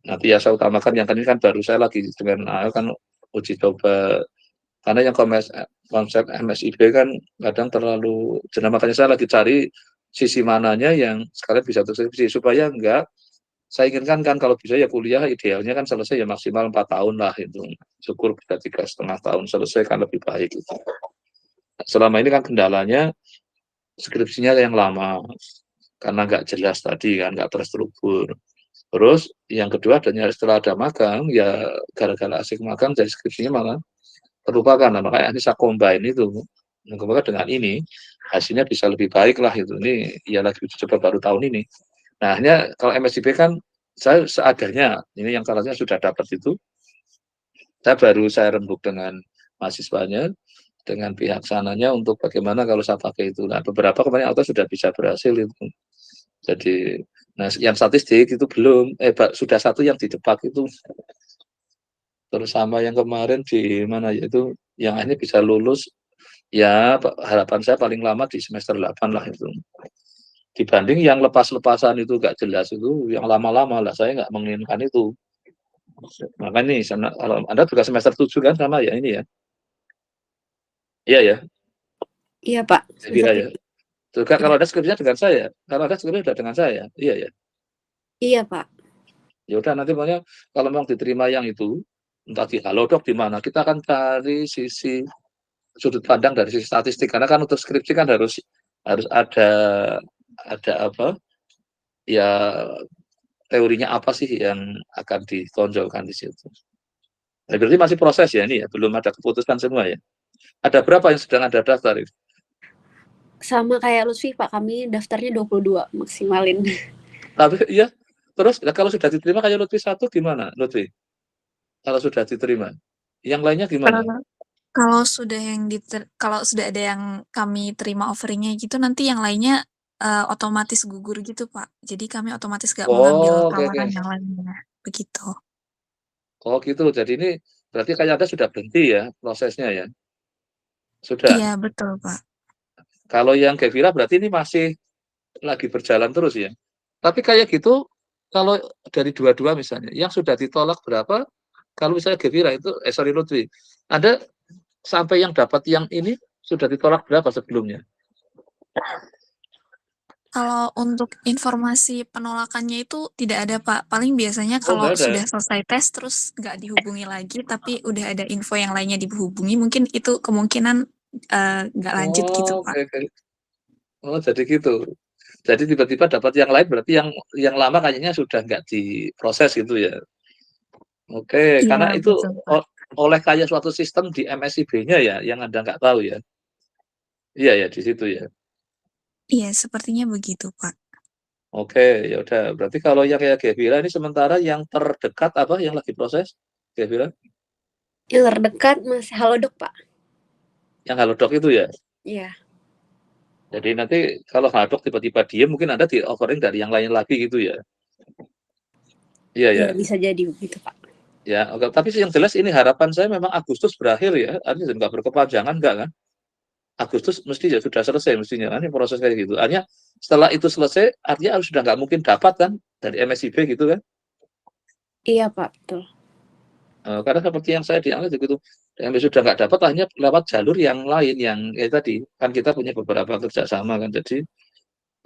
nanti ya saya utamakan yang ini kan baru saya lagi dengan AL kan uji coba, karena yang konsep MSIB kan kadang terlalu jenak, makanya saya lagi cari sisi mananya yang sekalian bisa terskripsi supaya enggak, saya inginkan kan kalau bisa ya kuliah idealnya kan selesai ya maksimal 4 tahun lah, itu syukur bisa 3,5 tahun selesai kan lebih baik gitu. Selama ini kan kendalanya skripsinya yang lama karena nggak jelas tadi kan, nggak terstruktur. Terus yang kedua adanya setelah ada magang ya gara-gara asik magang jadi skripsinya malah terlupakan. Nah, makanya ini saya combine itu dengan ini hasilnya bisa lebih baik lah itu. Ini ya lagi coba baru tahun ini. Nah, hanya kalau MSIP kan saya seadanya, ini yang salahnya sudah dapat itu, saya rembuk dengan mahasiswanya, dengan pihak sananya untuk bagaimana kalau saya pakai itu. Nah, beberapa kemarin auto sudah bisa berhasil itu. Jadi, nah yang statistik itu belum, sudah satu yang di Depak itu. Terus sama yang kemarin di mana yaitu yang akhirnya bisa lulus, ya harapan saya paling lama di semester 8 lah itu. Dibanding yang lepas-lepasan itu nggak jelas itu, yang lama-lama lah saya nggak menginginkan itu. Maka nih, kalau Anda juga semester 7 kan sama ya ini ya? Iya ya, Iya Pak, saya kira ya. Juga Iya. kalau ada skripsinya dengan saya, kalau ada skripsinya sudah dengan saya, iya ya. Iya Pak. Ya udah nanti pokoknya kalau memang diterima yang itu, entah di Halodoc di mana, kita akan cari sisi sudut pandang dari sisi statistik, karena kan untuk skripsi kan harus ada apa ya, teorinya apa sih yang akan ditonjolkan di situ. Nah, berarti masih proses ya ini ya, belum ada keputusan semua ya. Ada berapa yang sedang ada daftar? Sama kayak Lutfi Pak, kami daftarnya 22 maksimalin. Tapi ya, terus kalau sudah diterima kayak Lutfi 1 gimana Lutfi? Kalau sudah diterima, yang lainnya gimana? Kalau kalau sudah ada yang kami terima offeringnya gitu, nanti yang lainnya otomatis gugur gitu Pak. Jadi kami otomatis nggak mengambil Oke. tawaran yang lainnya, begitu. Oh gitu, jadi ini berarti kayak Anda sudah berhenti ya prosesnya ya? Sudah. Iya betul Pak. Kalau yang Gevira berarti ini masih lagi berjalan terus ya? Tapi kayak gitu, kalau dari dua-dua misalnya, yang sudah ditolak berapa? Kalau misalnya Gevira itu, sorry Lutfi, Anda sampai yang dapat yang ini sudah ditolak berapa sebelumnya? Kalau untuk informasi penolakannya itu tidak ada Pak. Paling biasanya Oh kalau nggak ada. sudah selesai tes terus nggak dihubungi lagi, tapi udah ada info yang lainnya dihubungi, mungkin itu kemungkinan nggak lanjut gitu Pak. Oke. Oh jadi gitu. Jadi tiba-tiba dapat yang lain berarti yang lama kayaknya sudah nggak diproses gitu ya. Oke, Iya karena itu betul Pak. oleh kayak suatu sistem di MSIB-nya ya, yang Anda nggak tahu ya. Iya ya, di situ ya. Iya sepertinya begitu Pak. Oke, ya udah. Berarti kalau yang kayak Gevira ini sementara yang terdekat apa yang lagi proses? Gevira? Yang terdekat masih Halodoc Pak. Yang Halodoc itu ya. Iya. Jadi nanti kalau Halodoc tiba-tiba diem, mungkin Anda di offering dari yang lain lagi gitu ya. Iya ya. Iya bisa jadi begitu Pak. Ya, oke. Tapi yang jelas ini harapan saya memang Agustus berakhir ya. Artinya nggak berkepanjangan enggak kan? Agustus mesti ya sudah selesai mestinya kan proses kayak gitu. Artinya setelah itu selesai, artinya harus sudah nggak mungkin dapat kan dari MSIB gitu kan? Iya Pak, betul. Karena seperti yang saya dianggap gitu, yang sudah nggak dapat hanya lewat jalur yang lain yang tadi kan kita punya beberapa kerjasama kan. Jadi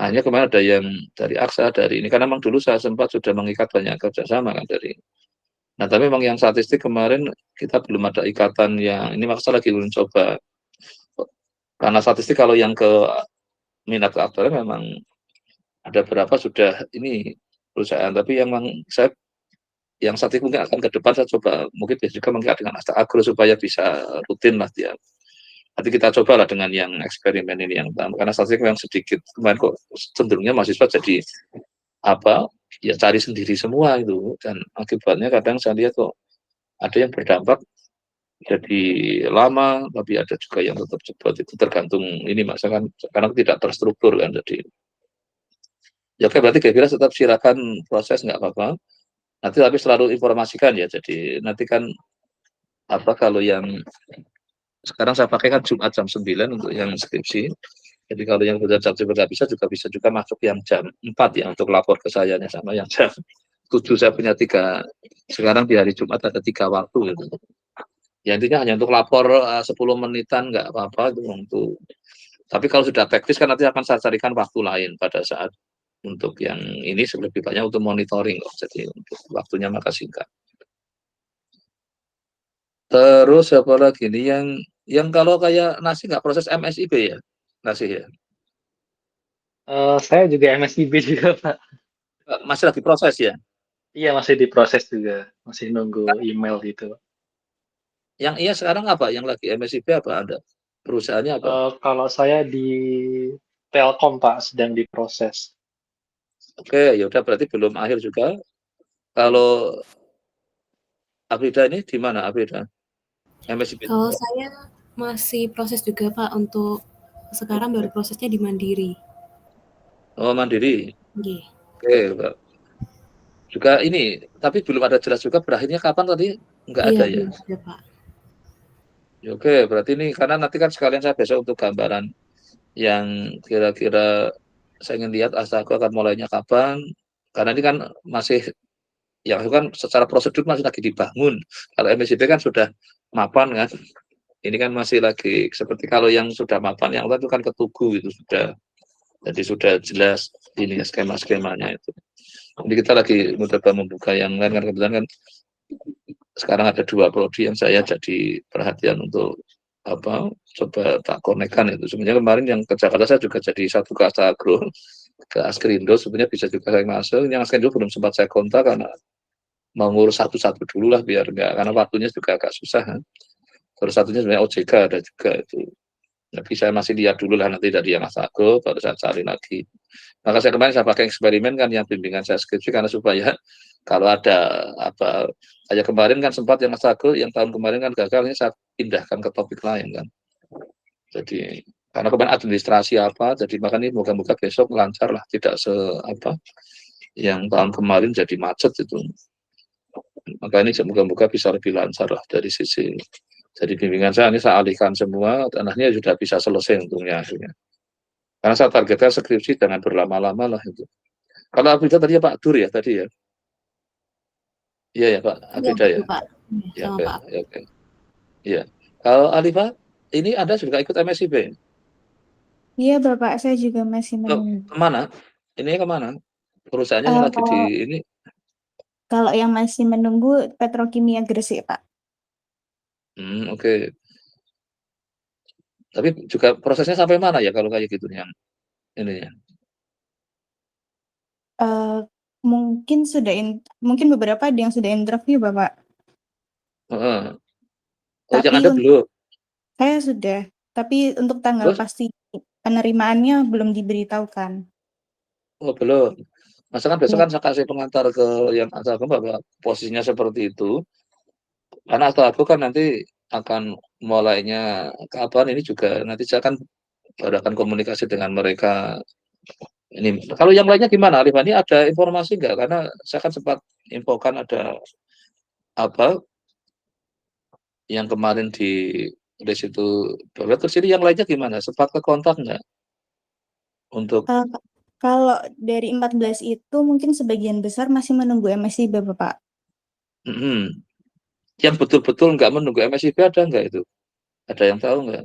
hanya kemarin ada yang dari AXA dari ini karena memang dulu saya sempat sudah mengikat banyak kerjasama kan dari. Nah tapi memang yang statistik kemarin kita belum ada ikatan yang ini maksa lagi mencoba. Karena statistik kalau yang ke minat ke aktualnya memang ada berapa sudah ini perusahaan, tapi yang saya yang statistik mungkin akan ke depan saya coba mungkin juga mengikat dengan Asta Agro supaya bisa rutin lah dia. Nanti kita cobalah dengan yang eksperimen ini yang karena statistik memang sedikit kemarin kok cenderungnya mahasiswa jadi apa ya cari sendiri semua itu dan akibatnya kadang saya lihat kok ada yang berdampak jadi lama, tapi ada juga yang tetap cepat. Itu tergantung ini Mas, kan sekarang tidak terstruktur kan. Jadi ya oke, berarti kira-kira tetap silakan proses nggak apa-apa. Nanti tapi selalu informasikan ya. Jadi nanti kan apa kalau yang sekarang saya pakai kan Jumat jam 9 untuk yang skripsi. Jadi kalau yang sudah jam 9 bisa juga masuk yang jam 4 ya untuk lapor ke saya sama yang jam 7 saya punya 3. Sekarang di hari Jumat ada 3 waktu gitu. Ya intinya hanya untuk lapor 10 menitan nggak apa-apa itu untuk. Tapi kalau sudah teknis kan nanti akan saya carikan waktu lain pada saat untuk yang ini lebih banyak untuk monitoring kok. Jadi untuk waktunya maka singkat. Terus apa lagi nih yang kalau kayak nasi nggak proses MSIB ya? Nasi ya? Saya juga MSIB juga, Pak. Masih lagi proses ya? Iya, masih diproses juga. Masih nunggu email gitu. Yang iya sekarang apa? Yang lagi MSIB apa ada? Perusahaannya apa? Kalau saya di Telkom, Pak, sedang diproses. Oke, ya udah berarti belum akhir juga. Kalau Afrida ini di mana Afrida? MSIB. Kalau saya masih proses juga Pak, untuk sekarang baru prosesnya di Mandiri. Oh, Mandiri. Nggih. Oke, Pak. Juga ini, tapi belum ada jelas juga berakhirnya kapan tadi? Enggak Iya, ada ya? belum ada Pak. Ya, oke, berarti ini karena nanti kan sekalian saya besok untuk gambaran yang kira-kira saya ingin lihat Astago akan mulainya kapan. Karena ini kan masih yang itu kan secara prosedur masih lagi dibangun. Kalau MSIB kan sudah mapan kan. Ini kan masih lagi seperti kalau yang sudah mapan yang itu kan ketugu itu sudah. Jadi sudah jelas ini skema-skemanya itu. Jadi kita lagi mencoba membuka yang lain kan kebetulan kan sekarang ada 2 prodi yang saya jadi perhatian untuk apa coba tak konekkan itu. Sebenarnya kemarin yang ke Jakarta saya juga jadi satu ke Astagro, ke Askrindo sebenarnya bisa juga saya masuk. Yang Askrindo belum sempat saya kontak karena mau ngurus satu-satu dulu lah biar enggak, karena waktunya juga agak susah kan. Terus satunya sebenarnya OJK ada juga itu. Tapi saya masih lihat dulu lah nanti dari yang Astagro baru saya cari lagi. Maka saya kemarin saya pakai eksperimen kan yang bimbingan saya skripsi karena supaya kalau ada apa kayak kemarin kan sempat yang Astagro yang tahun kemarin kan gagalnya saya pindahkan ke topik lain kan. Jadi karena kemarin administrasi apa, jadi makanya moga-moga besok lancar lah, tidak apa yang tahun kemarin jadi macet itu. Maka ini moga-moga bisa lebih lancar lah dari sisi. Jadi bimbingan saya ini saya alihkan semua, dan akhirnya sudah bisa selesai untungnya akhirnya. Karena saya targetkan skripsi jangan berlama-lama lah itu. Kalau Abida tadi ya Pak Dur ya tadi ya. Iya ya Pak Abida ya. Pak. Ya, Sama oke, Pak. ya, oke. Iya. Kalau Alifa, ini Anda juga ikut MSIB? Iya Bapak, saya juga masih menunggu. Kemana? Ini kemana? Perusahaannya yang lagi di ini? Kalau yang masih menunggu Petrokimia Gresik Pak. Oke. Tapi juga prosesnya sampai mana ya kalau kayak gitu yang ini ya? Mungkin mungkin beberapa ada yang sudah interview Bapak. Oh, Tapi yang Anda belum? Saya sudah, tapi untuk tanggal Terus? pasti penerimaannya belum diberitahukan. Oh, belum. Masa kan besok Ya. kan saya kasih pengantar ke yang Astago bahwa posisinya seperti itu. Karena Astago kan nanti akan mulainya kapan ini juga nanti saya akan komunikasi dengan mereka. Ini kalau yang lainnya gimana, Alif? Ini ada informasi nggak? Karena saya kan sempat infokan ada apa yang kemarin di situ. Terus ini yang lainnya gimana? Sempat ke kontak nggak? Untuk Kalau dari 14 itu mungkin sebagian besar masih menunggu MSIB Bapak. Yang betul-betul nggak menunggu MSIB ada nggak itu? Ada yang tahu nggak?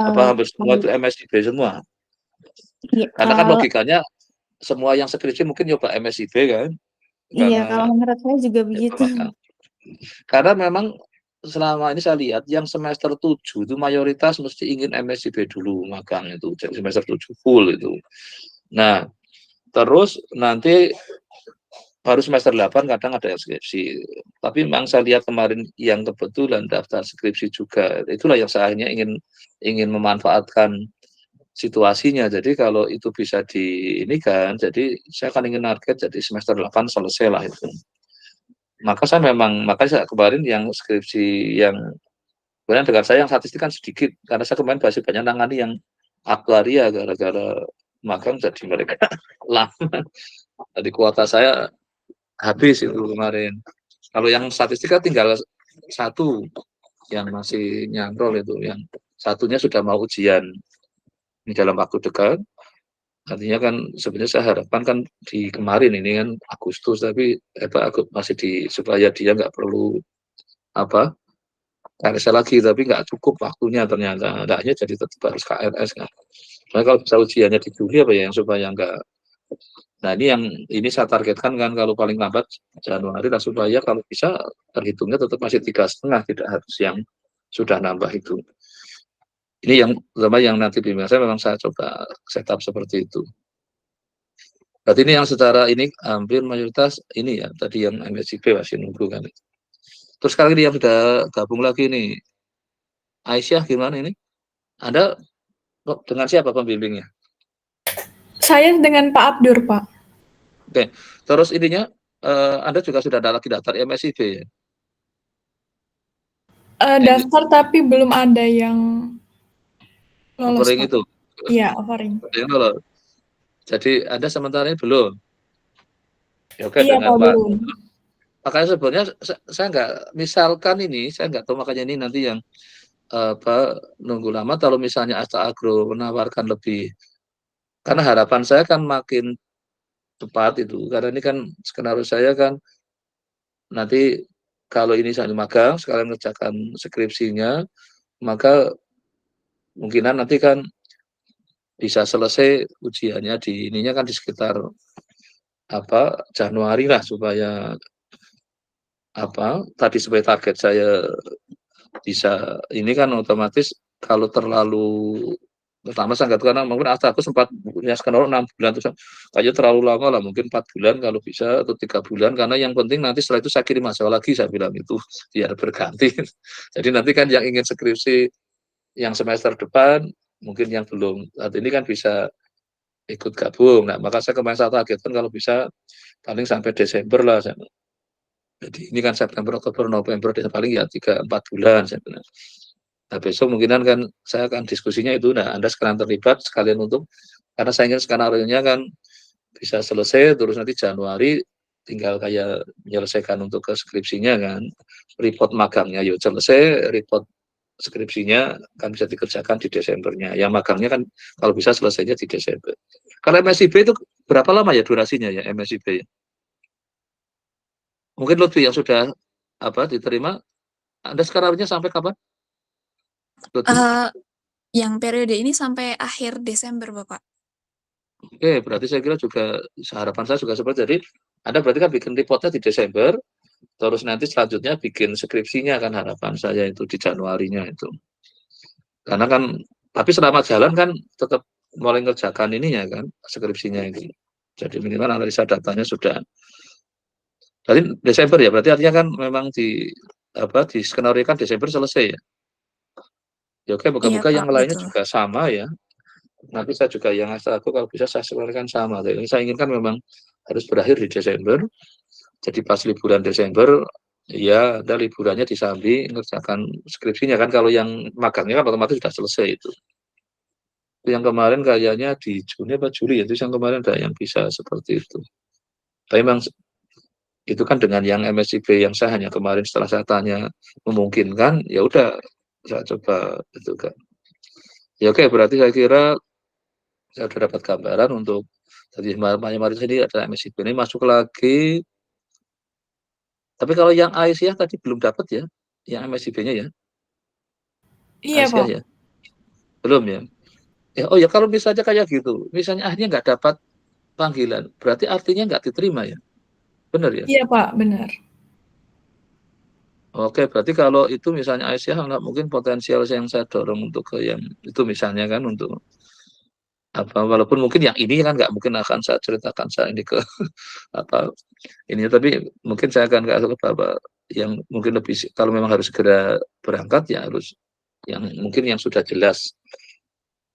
Apa hampir semua itu MSIB semua? Iya, Karena kan logikanya semua yang skripsi mungkin nyoba MSIB kan? Iya, kalau menurut saya juga begitu. Karena memang selama ini saya lihat yang semester 7 itu mayoritas mesti ingin MSIB dulu magang itu, jadi semester 7 full itu. Nah, terus nanti baru semester 8 kadang ada yang skripsi. Tapi memang saya lihat kemarin yang kebetulan daftar skripsi juga, itulah yang saya akhirnya ingin memanfaatkan situasinya. Jadi kalau itu bisa di ini kan, jadi saya akan ingin target jadi semester 8 selesai lah itu. Makanya saya kemarin yang skripsi yang kemudian dengan saya yang statistik kan sedikit, karena saya kemarin masih banyak nangani yang aktuaria gara-gara magang jadi mereka lama. Jadi kuota saya habis itu kemarin. Kalau yang statistik kan tinggal satu yang masih nyantol itu, yang satunya sudah mau ujian ini dalam waktu dekat. Artinya kan sebenarnya saya harapkan kan di kemarin ini kan Agustus, tapi aku masih supaya dia nggak perlu apa KRS lagi, tapi nggak cukup waktunya ternyata. Adanya jadi tetap harus KRS kan. Nah, kalau bisa ujiannya di Juli apa ya yang supaya nggak. Nah ini saya targetkan kan kalau paling lambat Januari lah, supaya kalau bisa terhitungnya tetap masih 3,5, tidak harus yang sudah nambah itu. Ini yang pertama yang nanti bimbingan saya memang saya coba setup seperti itu. Berarti ini yang secara ini hampir mayoritas ini ya, tadi yang MSIP masih nunggu kan. Terus sekarang ini yang sudah gabung lagi nih, Aisyah gimana ini? Anda dengan siapa pembimbingnya? Saya dengan Pak Abdur, Pak. Oke, terus ininya Anda juga sudah ada lagi daftar MSIP ya? Daftar tapi belum ada yang lolos, Offering Pak. itu? Iya, offering. Jadi Anda sementara ini belum? Ya, oke, Iya, dengan Pak, Pak. belum. Makanya sebenarnya saya nggak, misalkan ini, saya nggak tahu makanya ini nanti yang nunggu lama kalau misalnya Asta Agro menawarkan lebih, karena harapan saya kan makin cepat itu, karena ini kan skenario saya kan nanti kalau ini saya magang sekalian mengerjakan skripsinya, maka kemungkinan nanti kan bisa selesai ujiannya di ininya kan di sekitar Januari lah, supaya tadi sebagai target saya bisa ini kan otomatis kalau terlalu pertama saya nggak tahu, karena mungkin aku sempat punya skenario 6 bulan terus kayaknya terlalu lama lah, mungkin 4 bulan kalau bisa atau 3 bulan, karena yang penting nanti setelah itu saya kirim mahasiswa lagi, saya bilang itu biar berganti. Jadi nanti kan yang ingin skripsi yang semester depan mungkin yang belum saat ini kan bisa ikut gabung. Nah, maka saya kemarin saya targetkan kalau bisa paling sampai Desember lah. Jadi ini kan September, Oktober, November, Desember, paling ya 3-4 bulan sebenarnya. Nah, besok mungkinan kan saya akan diskusinya itu. Nah, Anda sekarang terlibat sekalian untuk, karena saya ingin skenario-nya kan bisa selesai, terus nanti Januari tinggal kayak menyelesaikan untuk ke skripsinya kan. Report magangnya yuk selesai, report skripsinya kan bisa dikerjakan di Desembernya. Yang magangnya kan kalau bisa selesainya di Desember. Kalau MSIB itu berapa lama ya durasinya ya MSIB ya? Mungkin Lutfi yang sudah diterima, Anda skenario-nya sampai kapan? Yang periode ini sampai akhir Desember, Bapak. Oke, berarti saya kira juga harapan saya juga seperti jadi Anda berarti kan bikin reportnya di Desember, terus nanti selanjutnya bikin skripsinya kan harapan saya itu di Januarinya itu. Karena kan tapi selama jalan kan tetap mulai ngerjakan ininya kan skripsinya itu. Jadi minimal analisa datanya sudah. Berarti Desember ya, berarti artinya kan memang di skenario kan Desember selesai ya. Ya oke, moga-moga Iya, yang Pak, lainnya betul. juga sama ya. Nanti saya juga yang aku kalau bisa saya sesuaikan sama. Jadi saya inginkan memang harus berakhir di Desember. Jadi pas liburan Desember, ya ada liburannya disambi ngerjakan skripsinya kan. Kalau yang magangnya kan otomatis sudah selesai itu. Yang kemarin kayaknya di Juni apa Juli ya, itu yang kemarin ada yang bisa seperti itu. Tapi memang itu kan dengan yang MSIB yang saya hanya kemarin setelah saya tanya memungkinkan, ya udah saya coba itu kan. Ya oke, berarti saya kira saya sudah dapat gambaran untuk tadi mari sini ada MSIB ini masuk lagi. Tapi kalau yang Aisyah tadi belum dapat ya, yang MSIB-nya ya. Iya, Aisyah Pak. ya. Belum ya. Oh ya, kalau misalnya kayak gitu, misalnya akhirnya nggak dapat panggilan, berarti artinya nggak diterima ya? Benar ya? Iya, Pak, benar. Oke, berarti kalau itu misalnya Aisyah nggak mungkin potensial yang saya dorong untuk ke yang itu misalnya kan untuk walaupun mungkin yang ini kan nggak mungkin akan saya ceritakan saya ini ke ini, tapi mungkin saya akan ke Bapak yang mungkin lebih, kalau memang harus segera berangkat ya harus yang mungkin yang sudah jelas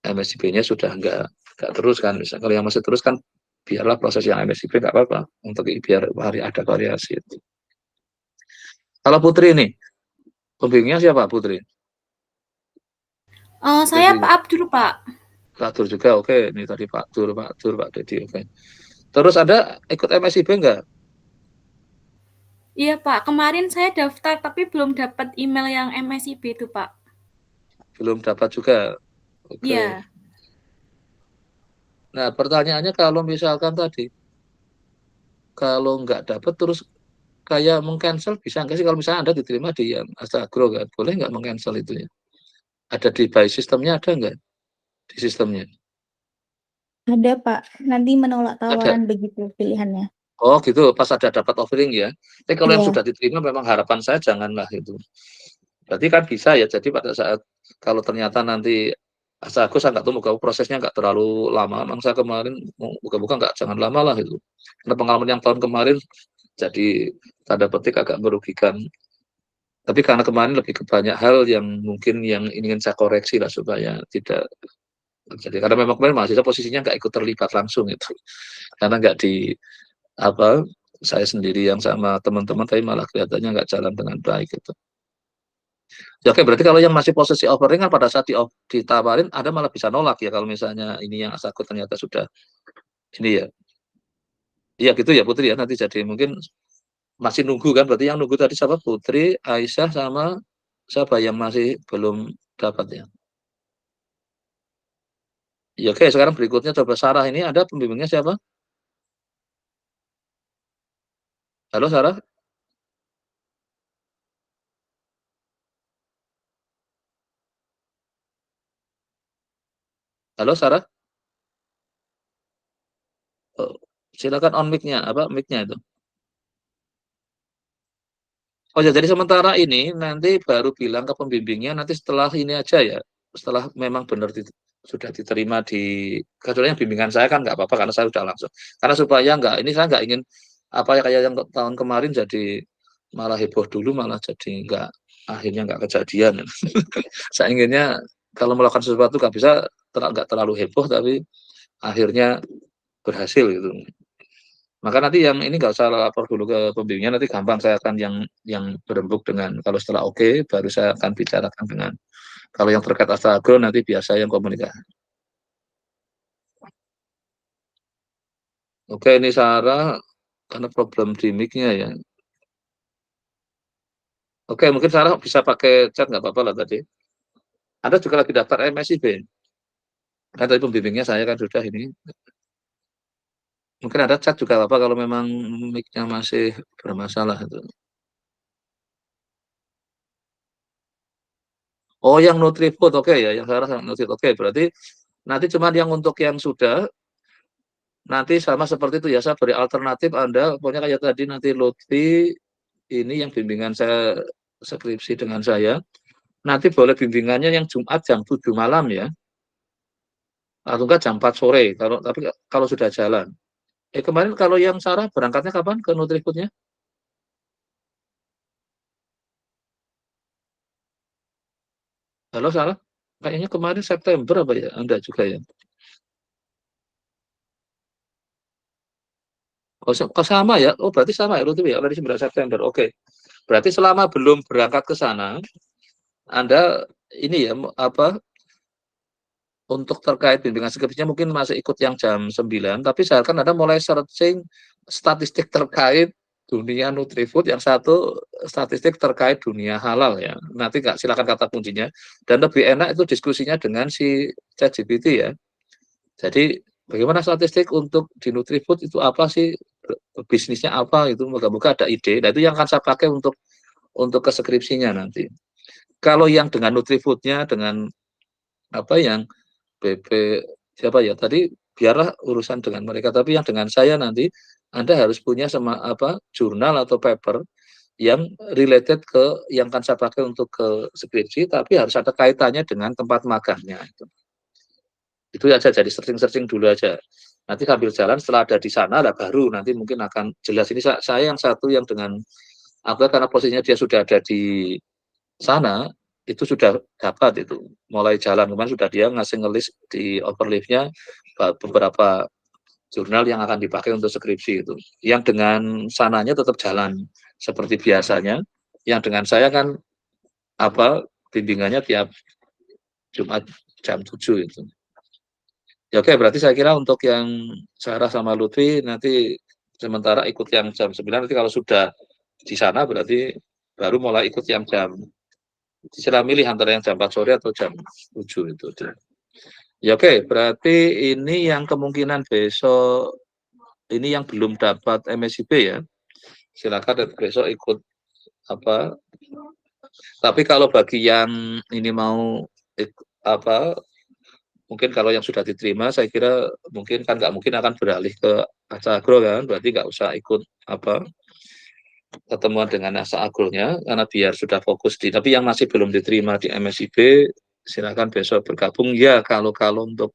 MSIB-nya sudah nggak terus kan. Misalnya kalau yang masih terus kan biarlah proses yang MSIB nggak apa-apa untuk biar ada variasi itu. Kalau Putri nih, pembimbingnya siapa Putri? Saya Pembimbing. Pak Abdur, Pak. Pak Dur juga, oke. Ini tadi Pak Dur, Pak Dedi, oke. Terus ada ikut MSIB enggak? Iya, Pak. Kemarin saya daftar tapi belum dapat email yang MSIB itu, Pak. Belum dapat juga, oke. Iya. Nah, pertanyaannya kalau misalkan tadi, kalau nggak dapat terus kayak meng-cancel bisa nggak sih kalau misalnya Anda diterima di yang Astagro kan? Boleh nggak meng-cancel itu ya? Ada di by sistemnya ada nggak? Di sistemnya? Ada, Pak. Nanti menolak Ada. tawaran begitu pilihannya. Oh gitu, pas ada dapat offering ya. Tapi kalau yang Iya. sudah diterima memang harapan saya janganlah itu. Berarti kan bisa ya, jadi pada saat kalau ternyata nanti Astagro saya nggak tahu, moga prosesnya nggak terlalu lama. Memang saya kemarin, moga-moga nggak jangan lama lah itu. Karena pengalaman yang tahun kemarin jadi tanda petik agak merugikan. Tapi karena kemarin lebih ke banyak hal yang mungkin yang ingin saya koreksi lah supaya tidak terjadi. Karena memang kemarin mahasiswa posisinya nggak ikut terlibat langsung itu. Karena nggak di apa saya sendiri yang sama teman-teman tapi malah kelihatannya nggak jalan dengan baik gitu. Ya, oke, berarti kalau yang masih posisi offering kan pada saat ditawarin ada malah bisa nolak ya kalau misalnya ini yang aku ternyata sudah ini ya. Iya gitu ya Putri ya, nanti jadi mungkin masih nunggu kan, berarti yang nunggu tadi siapa? Putri, Aisyah sama siapa yang masih belum dapat ya. Ya oke, sekarang berikutnya coba Sarah, ini ada pembimbingnya siapa? Halo Sarah? Halo Sarah? Oh, silakan on mic-nya, apa mic-nya itu? Oh ya, jadi sementara ini nanti baru bilang ke pembimbingnya nanti setelah ini aja ya. Setelah memang benar sudah diterima di kecuali yang bimbingan saya kan nggak apa-apa karena saya sudah langsung. Karena supaya nggak ini saya nggak ingin apa ya kayak yang tahun kemarin jadi malah heboh dulu malah jadi nggak akhirnya nggak kejadian. Saya inginnya kalau melakukan sesuatu nggak bisa nggak terlalu heboh tapi akhirnya berhasil gitu. Maka nanti yang ini nggak usah lapor dulu ke pembimbingnya, nanti gampang saya akan yang berembuk dengan kalau setelah oke, baru saya akan bicarakan dengan kalau yang terkait Astagro nanti biasa yang komunikasi. Oke, ini Sarah karena problem di mic-nya ya. Oke, mungkin Sarah bisa pakai chat nggak apa-apa lah tadi. Anda juga lagi daftar MSIB. Kan tadi pembimbingnya saya kan sudah ini. Mungkin ada chat juga apa kalau memang mic-nya masih bermasalah itu. Oh, yang Nutrifood, oke ya, yang Sarah Nutrifood, oke. Berarti nanti cuma yang untuk yang sudah, nanti sama seperti itu ya, saya beri alternatif Anda, pokoknya kayak tadi nanti Lutfi, ini yang bimbingan saya skripsi dengan saya, nanti boleh bimbingannya yang Jumat jam 7 malam ya, atau enggak jam 4 sore, tapi kalau sudah jalan. Kemarin kalau yang Sarah berangkatnya kapan ke Nutrifoodnya? Halo Sarah? Kayaknya kemarin September apa ya? Anda juga ya? Oh, sama ya? Oh, berarti sama ya, Lutfi ya? Berarti 9 September, oke. Berarti selama belum berangkat ke sana, Anda ini ya, apa, untuk terkait bimbingan skripsinya mungkin masih ikut yang jam 9, tapi sekarang Anda mulai searching statistik terkait dunia Nutrifood, yang satu statistik terkait dunia halal ya. Nanti nggak silakan kata kuncinya. Dan lebih enak itu diskusinya dengan si ChatGPT ya. Jadi bagaimana statistik untuk di Nutrifood itu apa sih, bisnisnya apa itu, moga-moga ada ide. Nah itu yang akan saya pakai untuk ke skripsinya nanti. Kalau yang dengan Nutrifoodnya dengan apa yang BP siapa ya tadi biarlah urusan dengan mereka, tapi yang dengan saya nanti Anda harus punya jurnal atau paper yang related ke yang akan saya pakai untuk ke skripsi, tapi harus ada kaitannya dengan tempat magangnya itu aja, jadi searching dulu aja. Nanti sambil jalan setelah ada di sana lah baru nanti mungkin akan jelas. Ini saya yang satu yang dengan karena posisinya dia sudah ada di sana itu sudah dapat itu mulai jalan kemarin sudah dia ngasih ngelis di overleaf-nya beberapa jurnal yang akan dipakai untuk skripsi itu yang dengan sananya tetap jalan seperti biasanya Yang dengan saya kan bimbingannya tiap Jumat jam 7 itu. Ya oke, berarti saya kira untuk yang Sarah sama Lutfi nanti sementara ikut yang jam 9, nanti kalau sudah di sana berarti baru mulai ikut yang jam, sila milih antara yang jam 4 sore atau jam 7 itu. Ya oke, berarti ini yang kemungkinan besok, ini yang belum dapat MSIB ya, silakan besok ikut tapi kalau bagi yang ini mau mungkin kalau yang sudah diterima, saya kira mungkin kan nggak mungkin akan beralih ke Asa Agro kan, berarti nggak usah ikut ketemuan dengan Asa Agronya, karena biar sudah fokus tapi yang masih belum diterima di MSIB, silakan besok bergabung ya kalau untuk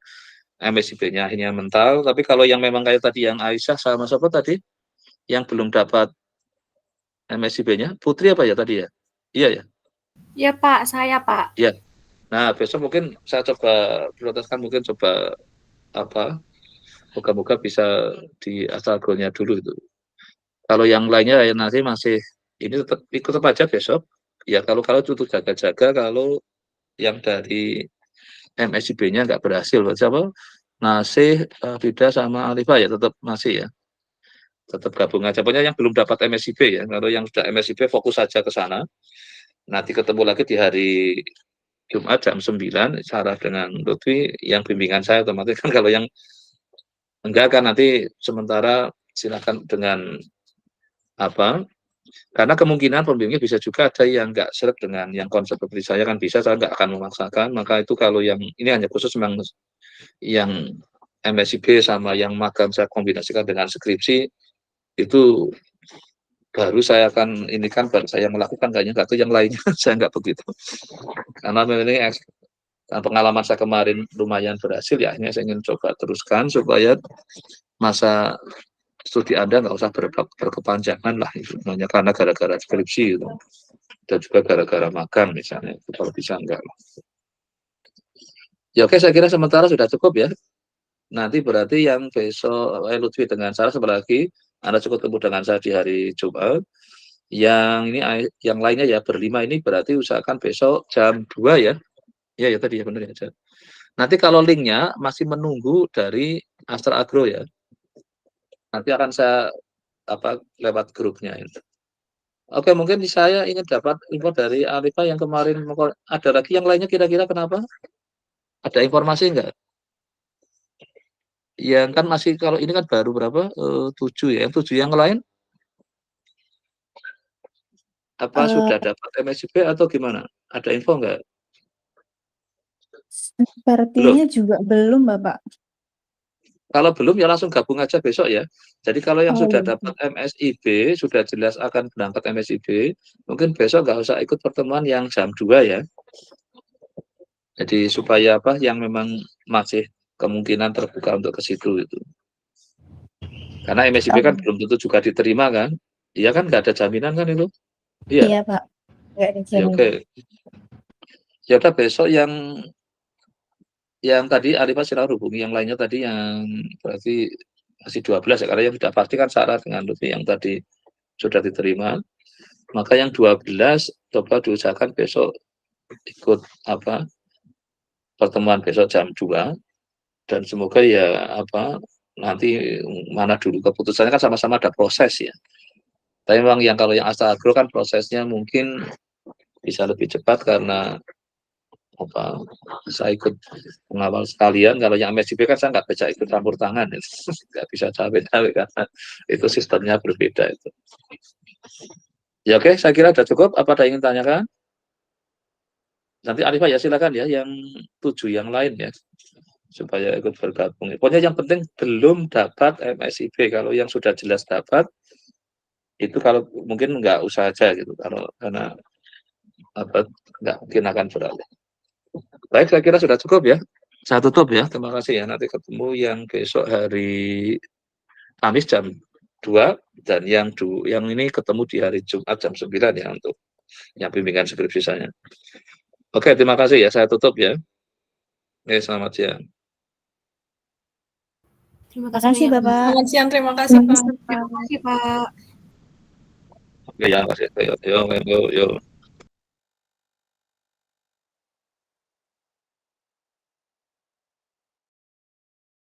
MSIB-nya hanya mental, tapi kalau yang memang kayak tadi yang Aisyah sama siapa tadi, yang belum dapat MSIB-nya, Putri apa ya tadi ya? Iya ya? Ya Pak, saya Pak. Iya. Nah, besok mungkin saya coba prioritaskan, mungkin coba moga-moga bisa di Astagonya dulu itu. Kalau yang lainnya ya nanti masih ini tetap aja besok. Ya kalau itu jaga-jaga, kalau yang dari MSIB-nya nggak berhasil, siapa? Nasih, Fida sama Alifah ya tetap masih ya. Tetap gabung aja. Pokoknya yang belum dapat MSIB ya. Kalau yang sudah MSIB fokus saja ke sana. Nanti ketemu lagi di hari Jumat jam 9, Sarah dengan Lutfi, yang bimbingan saya otomatis kan. Kalau yang enggak kan nanti sementara silakan dengan karena kemungkinan pembimbingnya bisa juga ada yang enggak seret dengan yang konsep seperti saya kan, bisa, saya enggak akan memaksakan. Maka itu kalau yang ini hanya khusus memang yang MSIB sama yang magang saya kombinasikan dengan skripsi, itu baru saya akan ini kan, baru saya melakukan, kayaknya nggak, yang lainnya saya nggak begitu. Karena ini pengalaman saya kemarin lumayan berhasil ya, ini saya ingin coba teruskan supaya masa studi Anda nggak usah berkepanjangan lah, itu hanya karena gara-gara skripsi gitu. Dan juga gara-gara magang misalnya, itu kalau bisa enggak. Ya oke, saya kira sementara sudah cukup ya. Nanti berarti yang besok Lutfi dengan Sarah sebentar lagi Anda cukup ketemu dengan saya di hari Jumat. Yang ini yang lainnya ya berlima ini berarti usahakan besok jam 2 ya. Ya tadi ya benar ya. Nanti kalau linknya masih menunggu dari Astra Agro ya. Nanti akan saya lewat grupnya itu. Oke, mungkin saya ingin dapat info dari Alifah yang kemarin, ada lagi yang lainnya kira-kira kenapa? Ada informasi enggak? Yang kan masih, kalau ini kan baru berapa? 7 ya. Yang 7 yang lain? Sudah dapat MSIB atau gimana? Ada info enggak? Sepertinya juga belum, Bapak. Kalau belum ya langsung gabung aja besok ya. Jadi kalau yang sudah dapat MSIB, sudah jelas akan berangkat MSIB, mungkin besok nggak usah ikut pertemuan yang jam 2 ya. Jadi supaya yang memang masih kemungkinan terbuka untuk ke situ itu. Karena MSIB kan belum tentu juga diterima kan. Iya kan, nggak ada jaminan kan itu. Iya, Pak. Nggak ada jaminan. Oke. Ya udah, besok yang tadi Alifah silahkan hubungi, yang lainnya tadi yang berarti masih 12 ya, karena yang sudah pasti kan Sarah dengan Lutfi yang tadi sudah diterima. Maka yang 12 coba diusahakan besok ikut pertemuan besok jam 2, dan semoga ya nanti mana dulu keputusannya kan sama-sama ada proses ya. Tapi memang yang kalau yang Astra Agro kan prosesnya mungkin bisa lebih cepat karena saya ikut pengawal sekalian. Kalau yang MSIB kan saya nggak bisa ikut campur tangan, nggak bisa cawe-cawe karena itu sistemnya berbeda itu. Ya oke, saya kira sudah cukup. Apa ada yang ingin tanyakan? Nanti Alifah ya silakan ya, yang 7 yang lain ya, supaya ikut bergabung. Pokoknya yang penting belum dapat MSIB. Kalau yang sudah jelas dapat, itu kalau mungkin nggak usah aja gitu, karena nggak mungkin akan beralih. Baik, saya kira sudah cukup ya. Saya tutup ya. Terima kasih ya. Nanti ketemu yang besok hari Kamis jam 2, dan yang ini ketemu di hari Jumat jam 9 ya untuk yang bimbingan skripsi saya. Oke, terima kasih ya. Saya tutup ya. Oke, selamat siang. Terima kasih, Bapak. Selamat siang, terima kasih, Pak. Terima kasih, Pak. Oke ya, Mas. Yo.